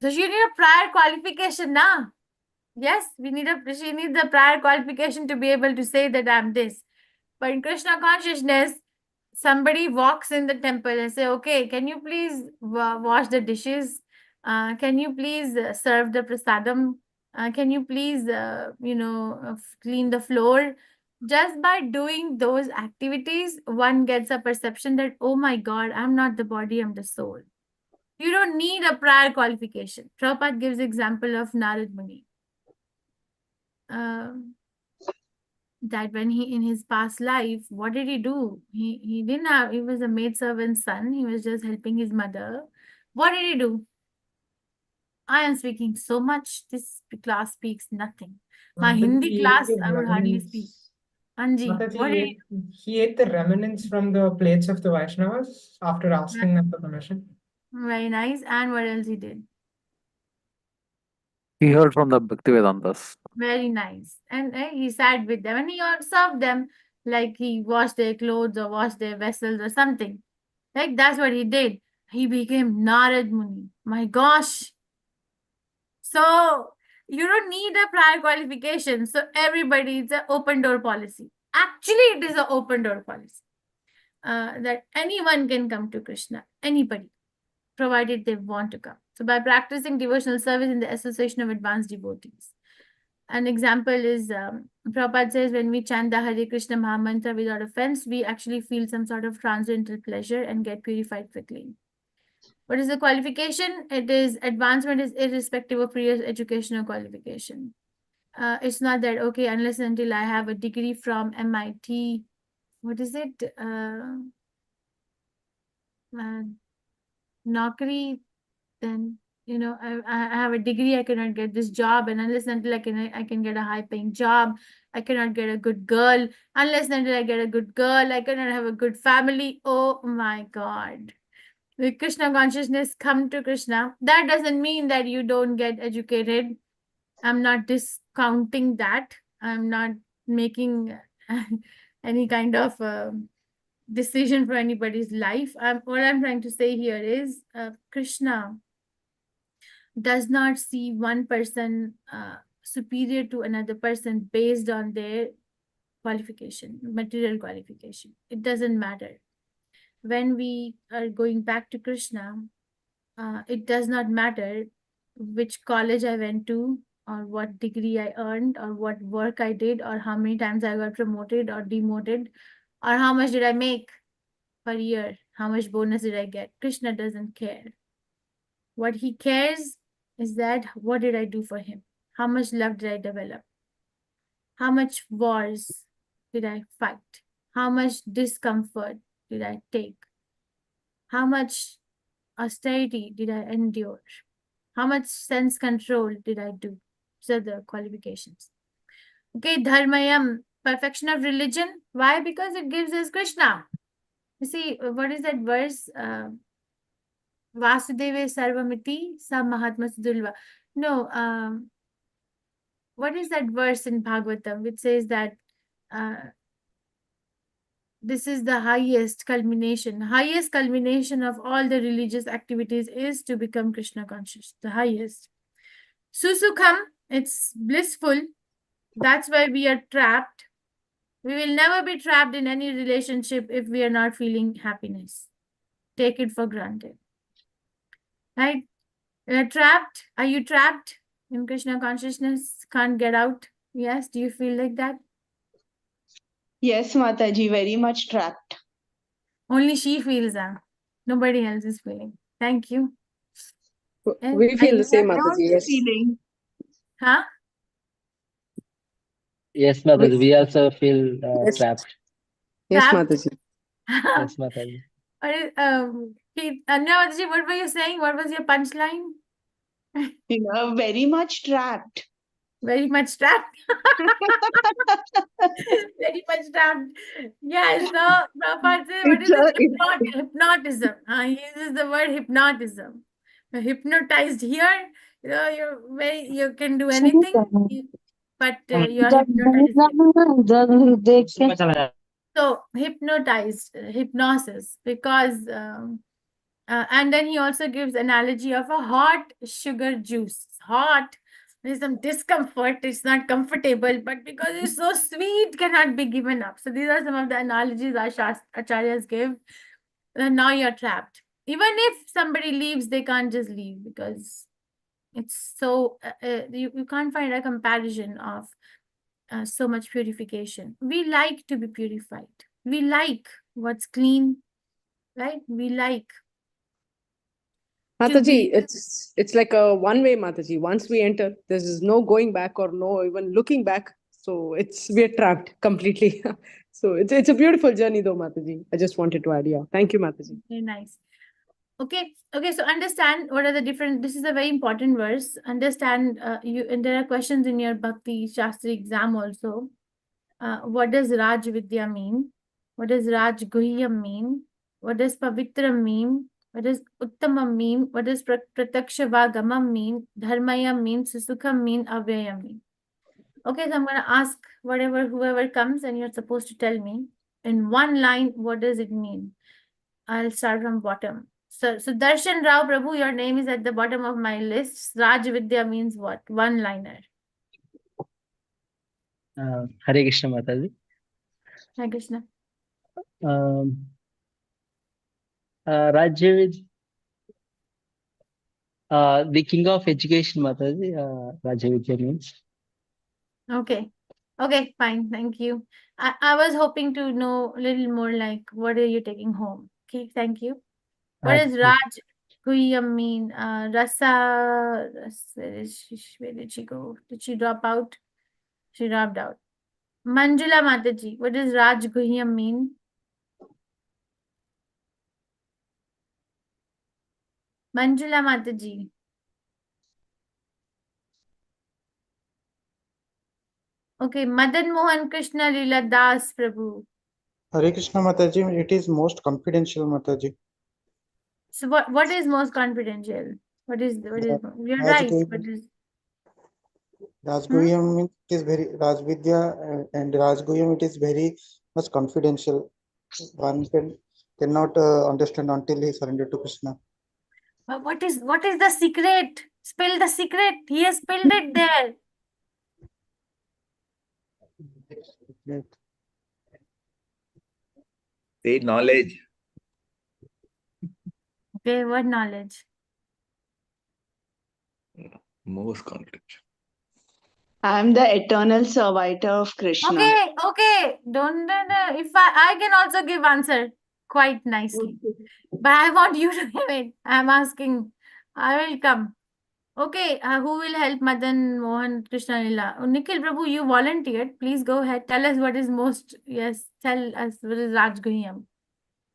So she need a prior qualification now. Yes, she needs the prior qualification to be able to say that I'm this. But in Krishna consciousness, somebody walks in the temple and say, okay, can you please wash the dishes? Can you please serve the prasadam? Can you please, clean the floor? Just by doing those activities, one gets a perception that, oh my God, I'm not the body, I'm the soul. You don't need a prior qualification. Prabhupada gives example of Narad Muni. That when he, in his past life, what did he do? He didn't have, he was a maidservant's son. He was just helping his mother. What did he do? I am speaking so much. This class speaks nothing. My Hindi class, I would hardly speak. Anji, what did he do? He ate the remnants from the plates of the Vaishnavas after asking them for permission. Very nice. And what else he did? He heard from the Bhaktivedantas. Very nice. And he sat with them and he served them, like he washed their clothes or washed their vessels or something. Like that's what he did. He became Narad Muni. My gosh. So you don't need a prior qualification. So everybody, it's an open door policy. Actually, it is an open door policy. That anyone can come to Krishna. Anybody, provided they want to come. So by practicing devotional service in the association of advanced devotees. An example is, Prabhupada says, when we chant the Hare Krishna Mahamantra without offense, we actually feel some sort of transcendental pleasure and get purified quickly. What is the qualification? It is advancement is irrespective of previous educational qualification. It's not that, okay, unless and until I have a degree from MIT, what is it? Naukri, then I have a degree, I cannot get this job, and unless and until I can get a high paying job, I cannot get a good girl. Unless and until I get a good girl, I cannot have a good family. Oh my God. With Krishna consciousness, come to Krishna. That doesn't mean that you don't get educated. I'm not discounting that. I'm not making any kind of decision for anybody's life. What I'm trying to say here is Krishna does not see one person superior to another person based on their qualification, material qualification. It doesn't matter. When we are going back to Krishna, it does not matter which college I went to, or what degree I earned, or what work I did, or how many times I got promoted or demoted, or how much did I make per year, how much bonus did I get. Krishna doesn't care. What he cares is that, what did I do for him? How much love did I develop? How much wars did I fight? How much discomfort did I take? How much austerity did I endure? How much sense control did I do? These are the qualifications. Okay, dharmayam, perfection of religion. Why? Because it gives us Krishna. You see, what is that verse? Vasudeva Sarvamiti Sa Mahatma Sudulva. No, what is that verse in Bhagavatam which says that this is the highest culmination of all the religious activities is to become Krishna conscious, the highest. Susukham, it's blissful. That's why we are trapped. We will never be trapped in any relationship if we are not feeling happiness. Take it for granted. Right? We're trapped. Are you trapped in Krishna consciousness? Can't get out? Yes. Do you feel like that? Yes, Mataji, very much trapped. Only she feels that. Nobody else is feeling. Thank you. We feel the same, What are Mataji. you Yes. feeling? Huh? Yes, Mataji. We also feel Yes. trapped. Yes, Trapped? Mataji. Yes, Mataji. Netaji, what were you saying? What was your punchline? Very much trapped. Very much trapped. Very much trapped. Yes, so Prabhupada says, what is this? Hypnotism. He uses the word hypnotism. You're hypnotized here. You can do anything, but you're hypnotized. So hypnotized, hypnosis, because and then he also gives analogy of a hot sugar juice. Hot, there's some discomfort, it's not comfortable, but because it's so sweet, cannot be given up. So these are some of the analogies our acharyas give. Now you're trapped. Even if somebody leaves, they can't just leave because it's so, you can't find a comparison of so much purification. We like to be purified. We like what's clean, right? We like to Mataji, be. it's like a one-way, Mataji. Once we enter, there's no going back or no even looking back. So we're trapped completely. So it's a beautiful journey though, Mataji. I just wanted to add, yeah. Thank you, Mataji. Very nice. Okay, so understand what are the different, this is a very important verse. Understand, and there are questions in your Bhakti Shastri exam also. What does Raj Vidya mean? What does Raj Guhyam mean? What does Pavitram mean? What does Uttamam mean? What does Prataksha Vagamam mean? Dharmayam mean? Susukham mean? Avyayam mean? Okay, so I'm going to ask whoever comes, and you're supposed to tell me in one line, what does it mean? I'll start from bottom. So Darshan Rao Prabhu, your name is at the bottom of my list. Raj Vidya means what? One liner. Hare Krishna, Mataji. Hare Krishna. Rajya, the king of education, Mataji. Rajya Vidya means. Okay, fine. Thank you. I was hoping to know a little more like what are you taking home? Okay, thank you. What does Raj Guhyam mean? Rasa, where did she go? Did she drop out? She dropped out. Manjula Mataji, what does Raj Guhyam mean? Manjula Mataji. Okay, Madan Mohan Krishna Lila Das Prabhu. Hare Krishna Mataji, it is most confidential Mataji. So what is most confidential? What is you're Raj right, Guhyam- but is Raj Guhyam means it is very Raj Vidya and Raj Guhyam, it is very much confidential. One cannot understand until he surrendered to Krishna. but what is the secret? Spill the secret. He has spilled it there. Say knowledge. Okay, what knowledge? Most confidential. I am the eternal servitor of Krishna. Okay. Don't. If I can also give answer quite nicely, but I want you to give it. I'm asking. I will come. Okay, who will help Madan Mohan Krishna Lila? Nikhil Prabhu, you volunteered. Please go ahead. Tell us what is most. Yes, tell us what is Raj Guhyam.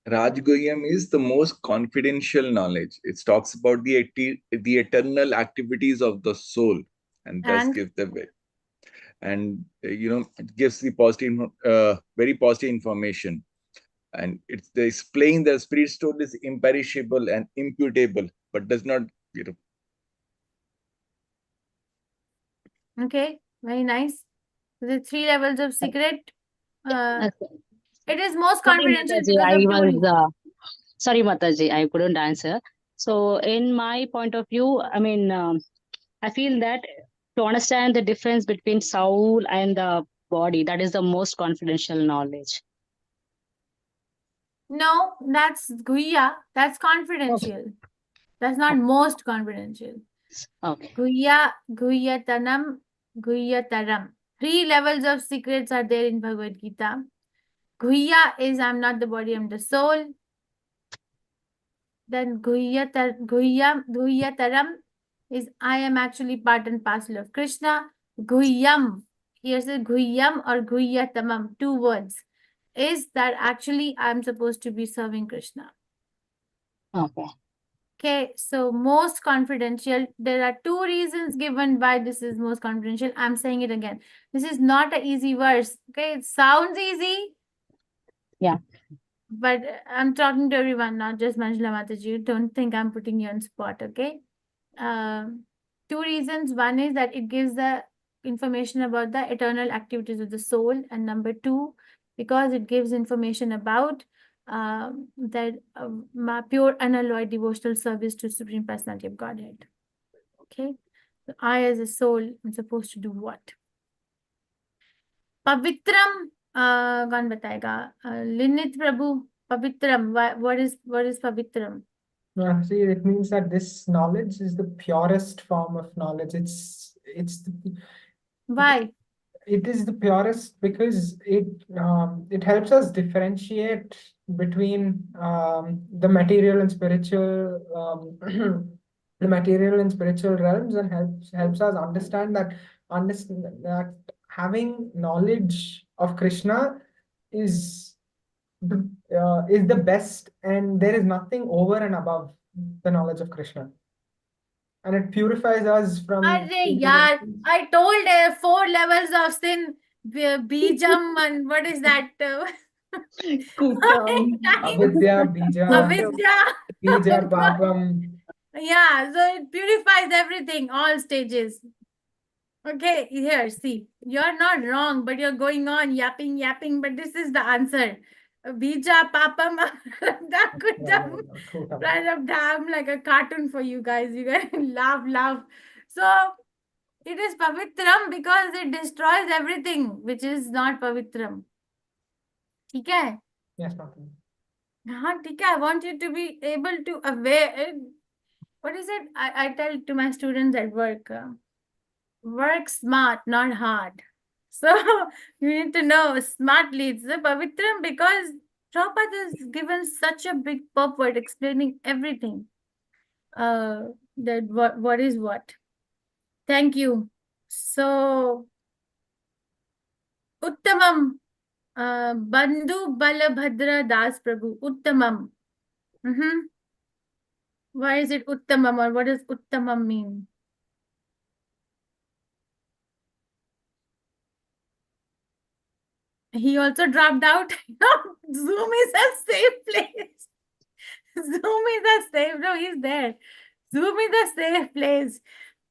Rajgoyam is the most confidential knowledge. It talks about the eternal activities of the soul, and thus gives the way. And it gives the very positive information. And it's displaying the spirit soul is imperishable and imputable, but does not, Okay, very nice. The 3 levels of secret. It is most Sorry, confidential Mataji, because I of was two. sorry, Mataji, I couldn't answer. So, in my point of view, I mean, I feel that to understand the difference between soul and the body, that is the most confidential knowledge. No, that's Guhya. That's confidential. That's not most confidential. Okay. Guhya, Guhyatanam, Guhyataram. 3 levels of secrets are there in Bhagavad Gita. Guhya is I'm not the body, I'm the soul. Then Guhyataram is I am actually part and parcel of Krishna. Guhyam, here's the Guhyam or Guhyatamam, 2 words, is that actually I'm supposed to be serving Krishna. Okay. Okay, so most confidential. There are 2 reasons given why this is most confidential. I'm saying it again. This is not an easy verse. Okay, it sounds easy. Yeah. But I'm talking to everyone, not just Manjula Mataji. Don't think I'm putting you on spot, okay? 2 reasons. One is that it gives the information about the eternal activities of the soul. And number 2, because it gives information about that pure unalloyed devotional service to Supreme Personality of Godhead. Okay? So I as a soul, I'm supposed to do what? Pavitram, कौन बताएगा? Linit Prabhu, Pavitram, what is Pavitram? See, it means that this knowledge is the purest form of knowledge. Why? It is the purest because it helps us differentiate between the material and spiritual the material and spiritual realms, and helps us understand that having knowledge of Krishna is the best, and there is nothing over and above the knowledge of Krishna, and it purifies us from. Arre yaar, I told 4 levels of sin, Bijam, and what is that? Avidya, Bija, Avidya. Bija, Papam. Yeah, so it purifies everything, all stages. Okay, here, see, you're not wrong, but you're going on yapping, but this is the answer. Bija, Papam, Prarabdham, like a cartoon for you guys. You guys laugh. So, it is Pavitram because it destroys everything which is not Pavitram. Okay? Yes, Papam. I want you to be able to aware. What is it? I tell to my students at work, work smart, not hard. So you need to know smartly. It's the Pavitram because Prabhupada has given such a big purport explaining everything. That what is what. Thank you. So Uttamam, Bandhu Balabhadra Das Prabhu, Uttamam. Why is it Uttamam, or what does Uttamam mean? He also dropped out. Zoom is a safe place. Zoom is a safe. No, he's there. Zoom is a safe place.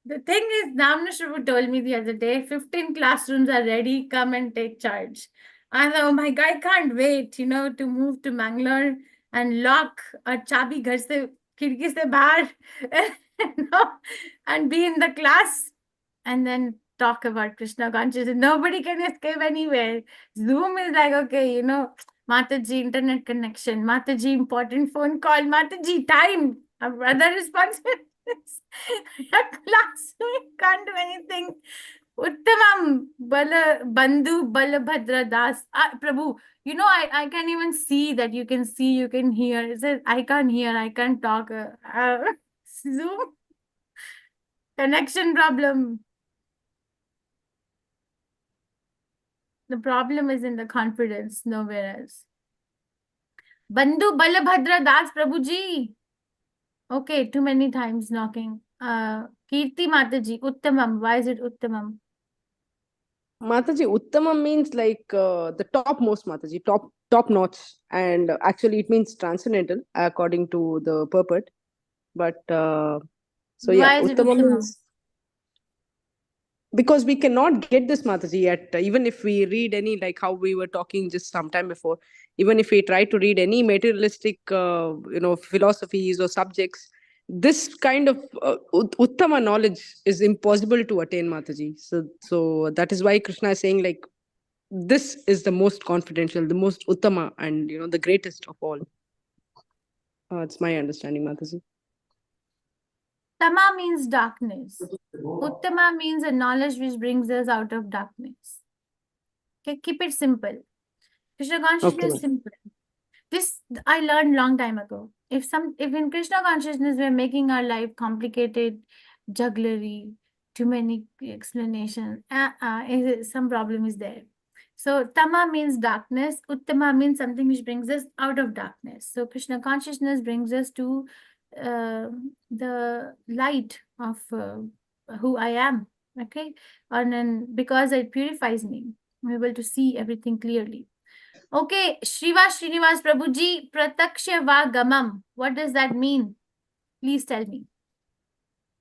The thing is, Namnashavu told me the other day, 15 classrooms are ready. Come and take charge. I thought, oh my God, I can't wait, to move to Mangalore and lock a chabi ghar se, khidki se bahar, and be in the class and then talk about Krishna consciousness. Nobody can escape anywhere. Zoom is like, okay, Mataji, internet connection, Mataji, important phone call, Mataji, time, other responsibilities. Class, can't do anything. Uttamam, Bandhu, Balabhadra Das. Prabhu, I can't even see that you can see, you can hear. It says, I can't hear, I can't talk. Zoom. Connection problem. The problem is in the confidence, nowhere else. Bandhu Balabhadra Das Prabhuji. Okay, too many times knocking. Kirti Mataji, Uttamam. Why is it Uttamam? Mataji, Uttama means like the topmost, Mataji, top notch, and actually it means transcendental according to the purport. But so yeah, Why is it Uttama Uttamam? means because we cannot get this, Mataji, yet even if we read any, like how we were talking just some time before, even if we try to read any materialistic philosophies or subjects, this kind of uttama knowledge is impossible to attain, Mataji. So that is why Krishna is saying like this is the most confidential, the most uttama, and the greatest of all. It's my understanding, Mataji. Tama means darkness. Uttama means a knowledge which brings us out of darkness. Okay, keep it simple. Krishna consciousness is simple. This I learned long time ago. If in Krishna consciousness we're making our life complicated, jugglery, too many explanations, some problem is there. So Tama means darkness, Uttama means something which brings us out of darkness. So Krishna consciousness brings us to the light of who I am. Okay, and then because it purifies me, I'm able to see everything clearly. Okay, Shiva Srinivas Prabhuji, Prataksha Vagamam. What does that mean? Please tell me.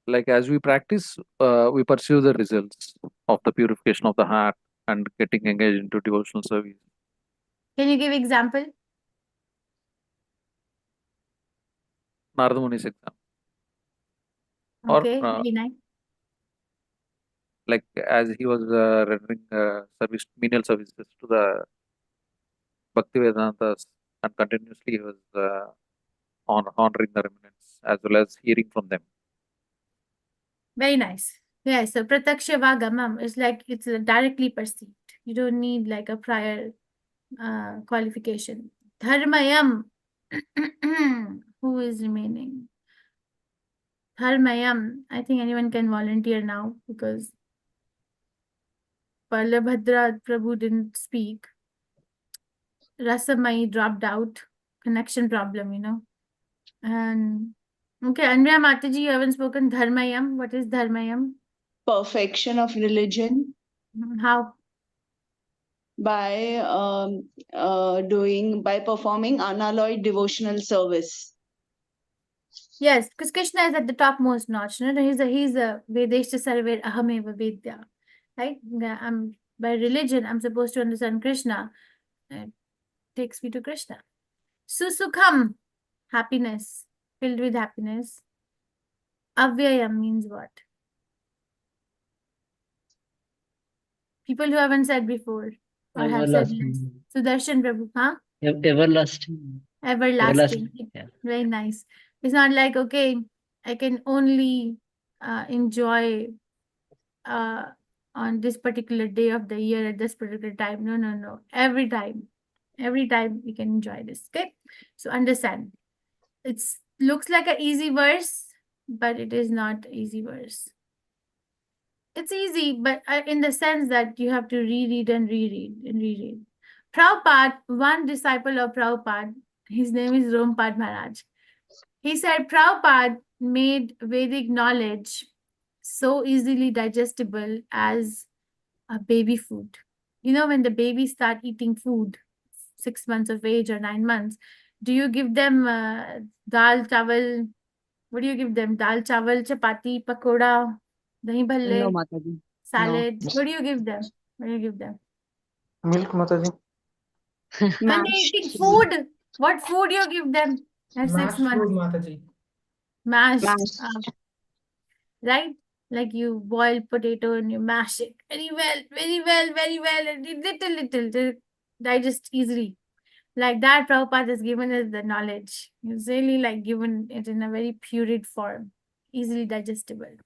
Like as we practice, we pursue the results of the purification of the heart and getting engaged into devotional service. Can you give example? Narada Muni's example. Okay, Or very nice. like as he was rendering service, menial services to the Bhakti Vedantas, and continuously he was honoring the remnants as well as hearing from them. Very nice. Yeah, so Prataksha Vagamam is like it's directly perceived. You don't need like a prior qualification. Dharmayam. Who is remaining? Dharmayam. I think anyone can volunteer now because Balabhadra Prabhu didn't speak. Rasamai dropped out. Connection problem, And okay, Andrea Mataji, you haven't spoken Dharmayam. What is Dharmayam? Perfection of religion. How? By performing unalloyed devotional service. Yes, because Krishna is at the topmost notch. He's a Vedeshta Sarver Ahameva Vidya. Right? By religion, I'm supposed to understand Krishna. It takes me to Krishna. Susukham, happiness, filled with happiness. Avyayam means what? People who haven't said before or have said less. Sudarshan Prabhu, huh? Everlasting. Everlasting. Yeah. Very nice. It's not like, okay, I can only enjoy on this particular day of the year at this particular time. No. Every time we can enjoy this. Okay. So understand. It looks like an easy verse, but it is not easy verse. It's easy, but in the sense that you have to reread and reread. Prabhupada, one disciple of Prabhupada, his name is Rompad Maharaj. He said Prabhupada made Vedic knowledge so easily digestible as a baby food. When the babies start eating food, 6 months of age or 9 months, do you give them dal, chawal? What do you give them? Dal, chawal, chapati, pakoda, dahi bhalle, No, Mataji. salad. No. What do you give them? Milk, Mataji. When they're eating food, what food you give them at 6 Mashed food, months? Mataji. Mashed. Right? Like you boil potato and you mash it very well, and little to digest easily. Like that, Prabhupada has given us the knowledge. He's really like given it in a very pureed form, easily digestible.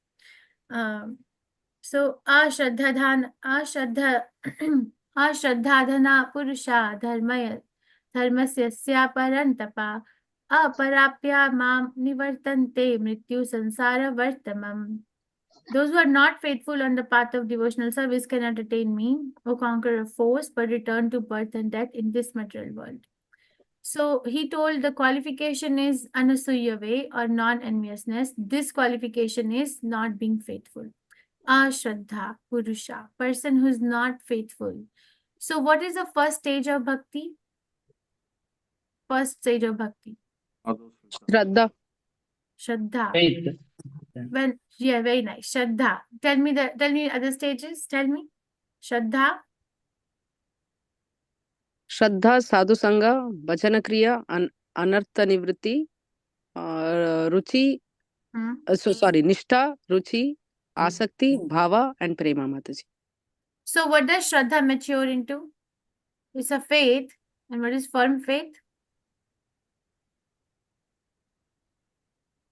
So ashraddhadhana purusha dharmasya sya parantapa aparapya mam nivartante mrityu sansara vartamam. Those who are not faithful on the path of devotional service cannot attain me, O conqueror of foes, but return to birth and death in this material world. So he told the qualification is anasuya way or non-enviousness. This qualification is not being faithful. Ashraddha, Purusha, person who's not faithful. So what is the first stage of bhakti? First stage of bhakti. Shraddha. Shraddha. Faith. When, yeah, very nice. Shraddha. Tell me other stages. Tell me. Shraddha. Shraddha, Sadhu Sangha, Bhajana Kriya, Anartha Nivritti, Ruchi, sorry, Nishtha, Ruchi, Asakti, Bhava, and Prema, Mataji. So what does Shraddha mature into? It's a faith. And what is firm faith?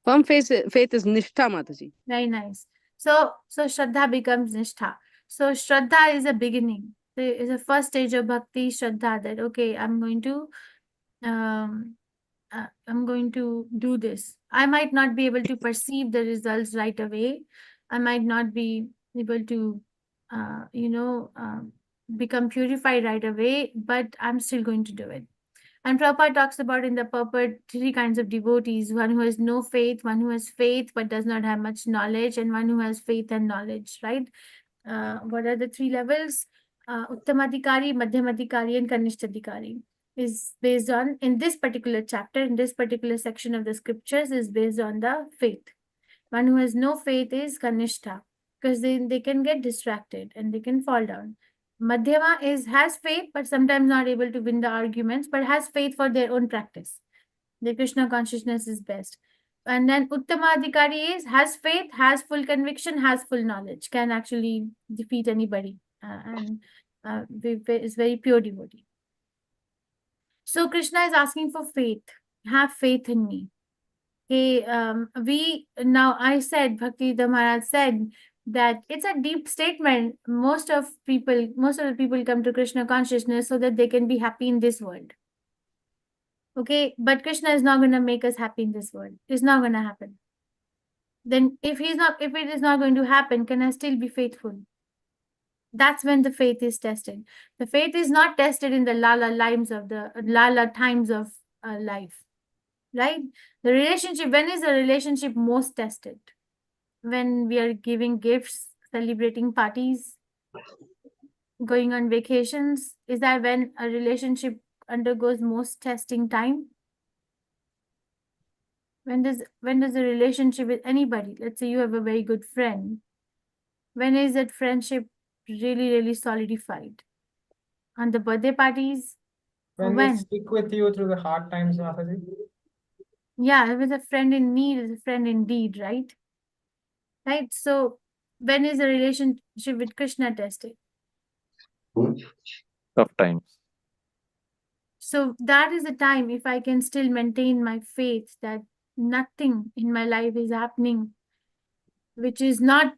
Firm faith is Nishtha, Mataji. Very nice. So Shraddha becomes Nishtha. So Shraddha is a beginning. It's the first stage of bhakti, Shraddha, that okay, I'm going to do this. I might not be able to perceive the results right away. I might not be able to, become purified right away, but I'm still going to do it. And Prabhupada talks about in the purport 3 kinds of devotees: one who has no faith, one who has faith but does not have much knowledge, and one who has faith and knowledge, right? What are the 3 levels? Uttamadhikari, Madhyamadhikari, and Kanishtadhikari is based on, in this particular chapter, in this particular section of the scriptures, is based on the faith. One who has no faith is Kanishta, because they can get distracted and they can fall down. Madhyama has faith, but sometimes not able to win the arguments, but has faith for their own practice. The Krishna consciousness is best. And then Uttamadhikari has faith, has full conviction, has full knowledge, can actually defeat anybody, and is very pure devotee. So Krishna is asking for faith. Have faith in me. Okay, I said, Bhakti Maharaj said that it's a deep statement. Most of the people come to Krishna consciousness so that they can be happy in this world. Okay, but Krishna is not going to make us happy in this world. It's not going to happen. Then if it is not going to happen, can I still be faithful? That's when the faith is tested. The faith is not tested in the lala times of life, right? The relationship, when is the relationship most tested? When we are giving gifts, celebrating parties, going on vacations. Is that when a relationship undergoes most testing time? When does a relationship with anybody, let's say you have a very good friend, when is that friendship really, really solidified? On the birthday parties? When they stick with you through the hard times, Mataji. Yeah, with a friend in need is a friend indeed, right? Right. So when is the relationship with Krishna tested? Tough times. So that is the time, if I can still maintain my faith that nothing in my life is happening which is not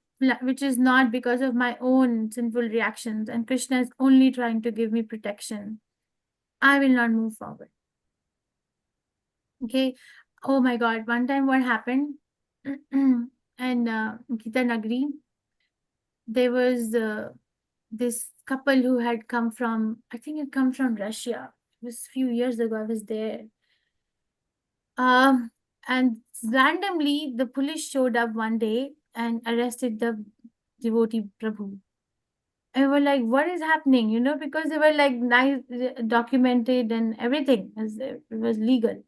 because of my own sinful reactions, and Krishna is only trying to give me protection, I will not move forward. Okay. Oh my God. One time what happened and Gita Nagari, there was this couple who had come from, I think it come from Russia. It was a few years ago. I was there. And randomly the police showed up one day and arrested the devotee Prabhu. And we were like, what is happening? You know, because they were like nice, documented and everything, as it was legal.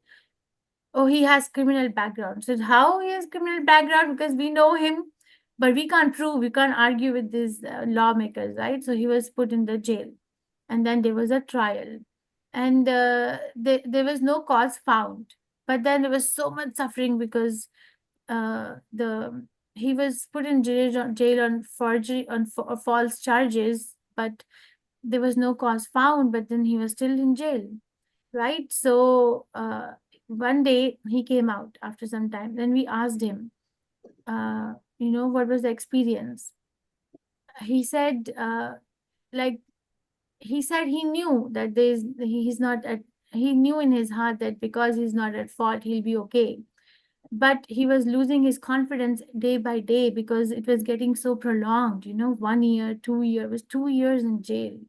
Oh, he has criminal background. So how he has criminal background? Because we know him, but we can't prove, we can't argue with these lawmakers, right? So he was put in the jail. And then there was a trial. And there was no cause found. But then there was so much suffering because he was put in jail on forgery, on false charges, but there was no cause found, but then he was still in jail, right? So one day he came out after some time. Then we asked him, what was the experience? He said, he knew that he knew in his heart that because he's not at fault, he'll be okay. But he was losing his confidence day by day because it was getting so prolonged, 1 year, 2 years, was 2 years in jail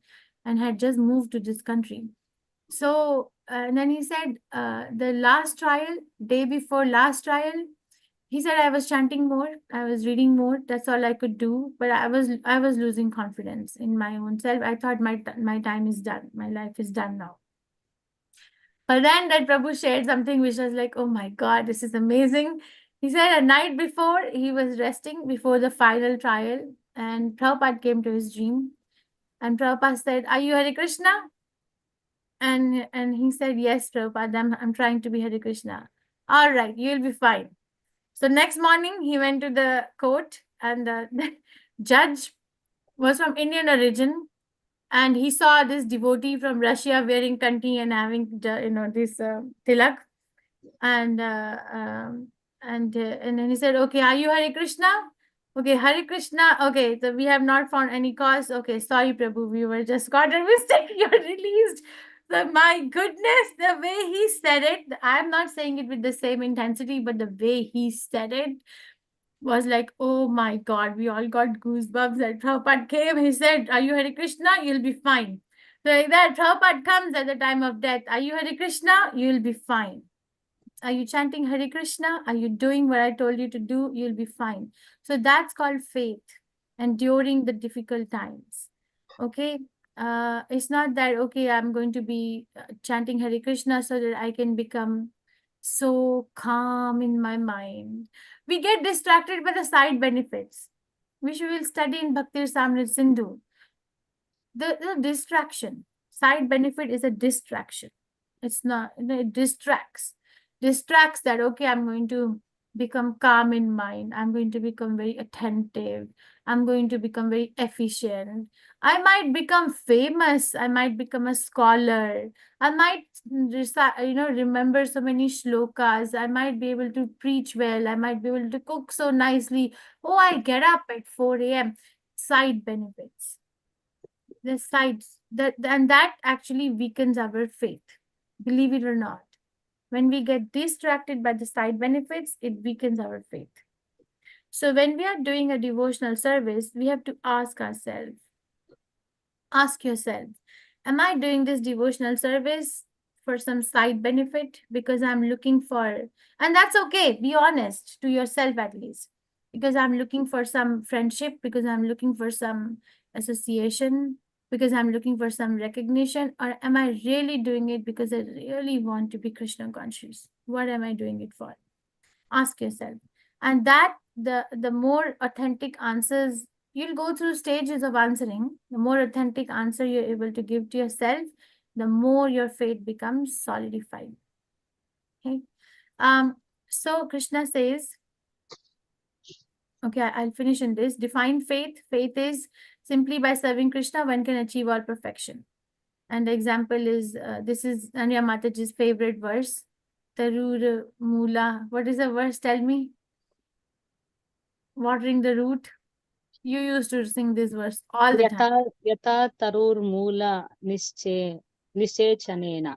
and had just moved to this country. So, and then he said, the last trial, day before last trial, he said I was chanting more, I was reading more. That's all I could do. But I was losing confidence in my own self. I thought my time is done. My life is done now. But then that Prabhu shared something which was like, oh my God, this is amazing. He said a night before he was resting before the final trial, and Prabhupada came to his dream, and Prabhupada said, "Are you Hare Krishna?" And he said, "Yes, Prabhupada, I'm trying to be Hare Krishna." All right, you'll be fine. So next morning he went to the court, and the judge was from Indian origin, and he saw this devotee from Russia wearing kanti and having this tilak, and then he said, "Okay, are you Hare Krishna?" "Okay, Hare Krishna." "Okay, so we have not found any cause." "Okay, sorry, Prabhu, we were just got a mistake. You're released." So my goodness, the way he said it, I'm not saying it with the same intensity, but the way he said it was like, oh my God, we all got goosebumps. And Prabhupada came, he said, "Are you Hare Krishna? You'll be fine." So like that, Prabhupada comes at the time of death. "Are you Hare Krishna? You'll be fine. Are you chanting Hare Krishna? Are you doing what I told you to do? You'll be fine." So that's called faith, and during the difficult times. Okay. It's not that, okay, I'm going to be chanting Hare Krishna so that I can become so calm in my mind. We get distracted by the side benefits, which we will study in Bhakti Rasamrita Sindhu. The distraction, side benefit is a distraction. It's not, it distracts that, okay, I'm going to become calm in mind. I'm going to become very attentive. I'm going to become very efficient. I might become famous. I might become a scholar. I might remember so many shlokas. I might be able to preach well. I might be able to cook so nicely. Oh, I get up at 4 a.m. Side benefits. The sides that actually weakens our faith. Believe it or not. When we get distracted by the side benefits, it weakens our faith. So when we are doing a devotional service, we have to ask ourselves, ask yourself, am I doing this devotional service for some side benefit because I'm looking for, and that's okay, be honest to yourself at least, because I'm looking for some friendship, because I'm looking for some association, because I'm looking for some recognition, or am I really doing it because I really want to be Krishna conscious? What am I doing it for? Ask yourself. And that the more authentic answers, you'll go through stages of answering. The more authentic answer you're able to give to yourself, the more your faith becomes solidified. Okay. So Krishna says, okay, I'll finish in this. Define faith. Faith is simply by serving Krishna, one can achieve all perfection. And the example is, this is Anya Mataji's favorite verse. Tarur Mula. What is the verse? Tell me. Watering the root. You used to sing this verse all the time. Yata tarur mula nischechanena.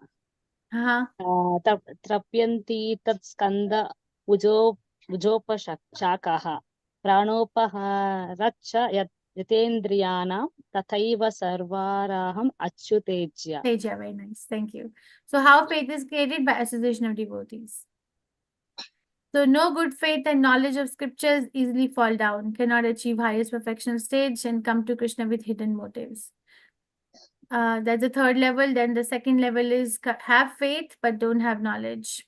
Trapyanti tat skanda ujopashakaha. Pranopaharaccha yatendriyana tathaiva sarvaraham achyutejya. Teja, very nice. Thank you. So how faith is created? By association of devotees. So no good faith and knowledge of scriptures easily fall down, cannot achieve highest perfectional stage and come to Krishna with hidden motives. That's the third level. Then the second level is have faith but don't have knowledge.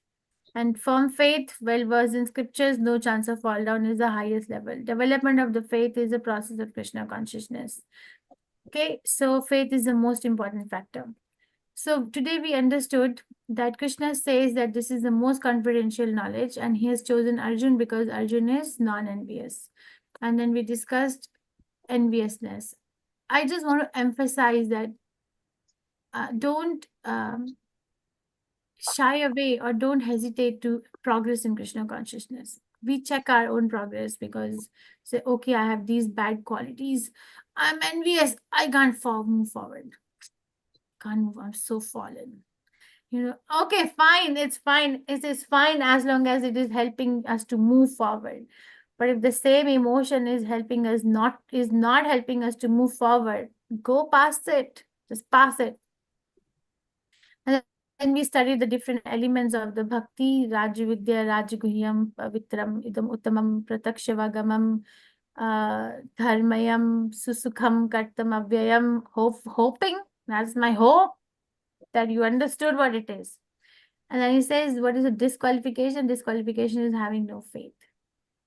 And firm faith, well versed in scriptures, no chance of fall down is the highest level. Development of the faith is a process of Krishna consciousness. Okay, so faith is the most important factor. So today we understood that Krishna says that this is the most confidential knowledge, and he has chosen Arjun because Arjun is non-envious. And then we discussed enviousness. I just want to emphasize that don't shy away or don't hesitate to progress in Krishna consciousness. We check our own progress because say, okay, I have these bad qualities. I'm envious. I can't move forward. Can't move. I'm so fallen. Okay, fine. It's fine. It is fine as long as it is helping us to move forward. But if the same emotion is helping us not helping us to move forward, go past it. Just pass it. And we study the different elements of the bhakti, Rajavidya, Rajaguhyam, Pavitram, Idam Uttamam, Pratakshavagamam, Dharmayam, Susukham, Kartam, Avyayam, hoping, that's my hope that you understood what it is. And then he says, what is a disqualification? Disqualification is having no faith.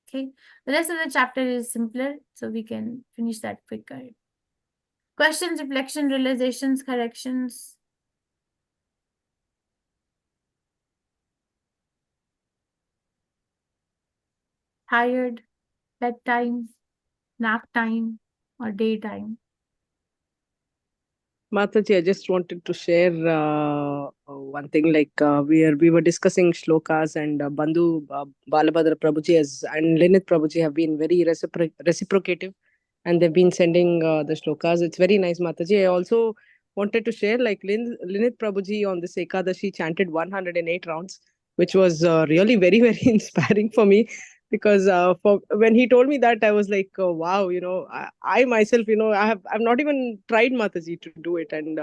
Okay, the rest of the chapter is simpler, so we can finish that quicker. Questions, reflection, realizations, corrections. Tired, bedtime, nap time, or daytime. Mataji, I just wanted to share one thing. Like we were discussing shlokas, and Bandhu Balabhadra Prabhuji and Linit Prabhuji have been very reciprocative, and they've been sending the shlokas. It's very nice, Mataji. I also wanted to share, like Linit Prabhuji on this Ekadashi chanted 108 rounds, which was really very, very inspiring for me. Because when he told me that, I was like, wow, I myself, I've not even tried, Mataji, to do it. And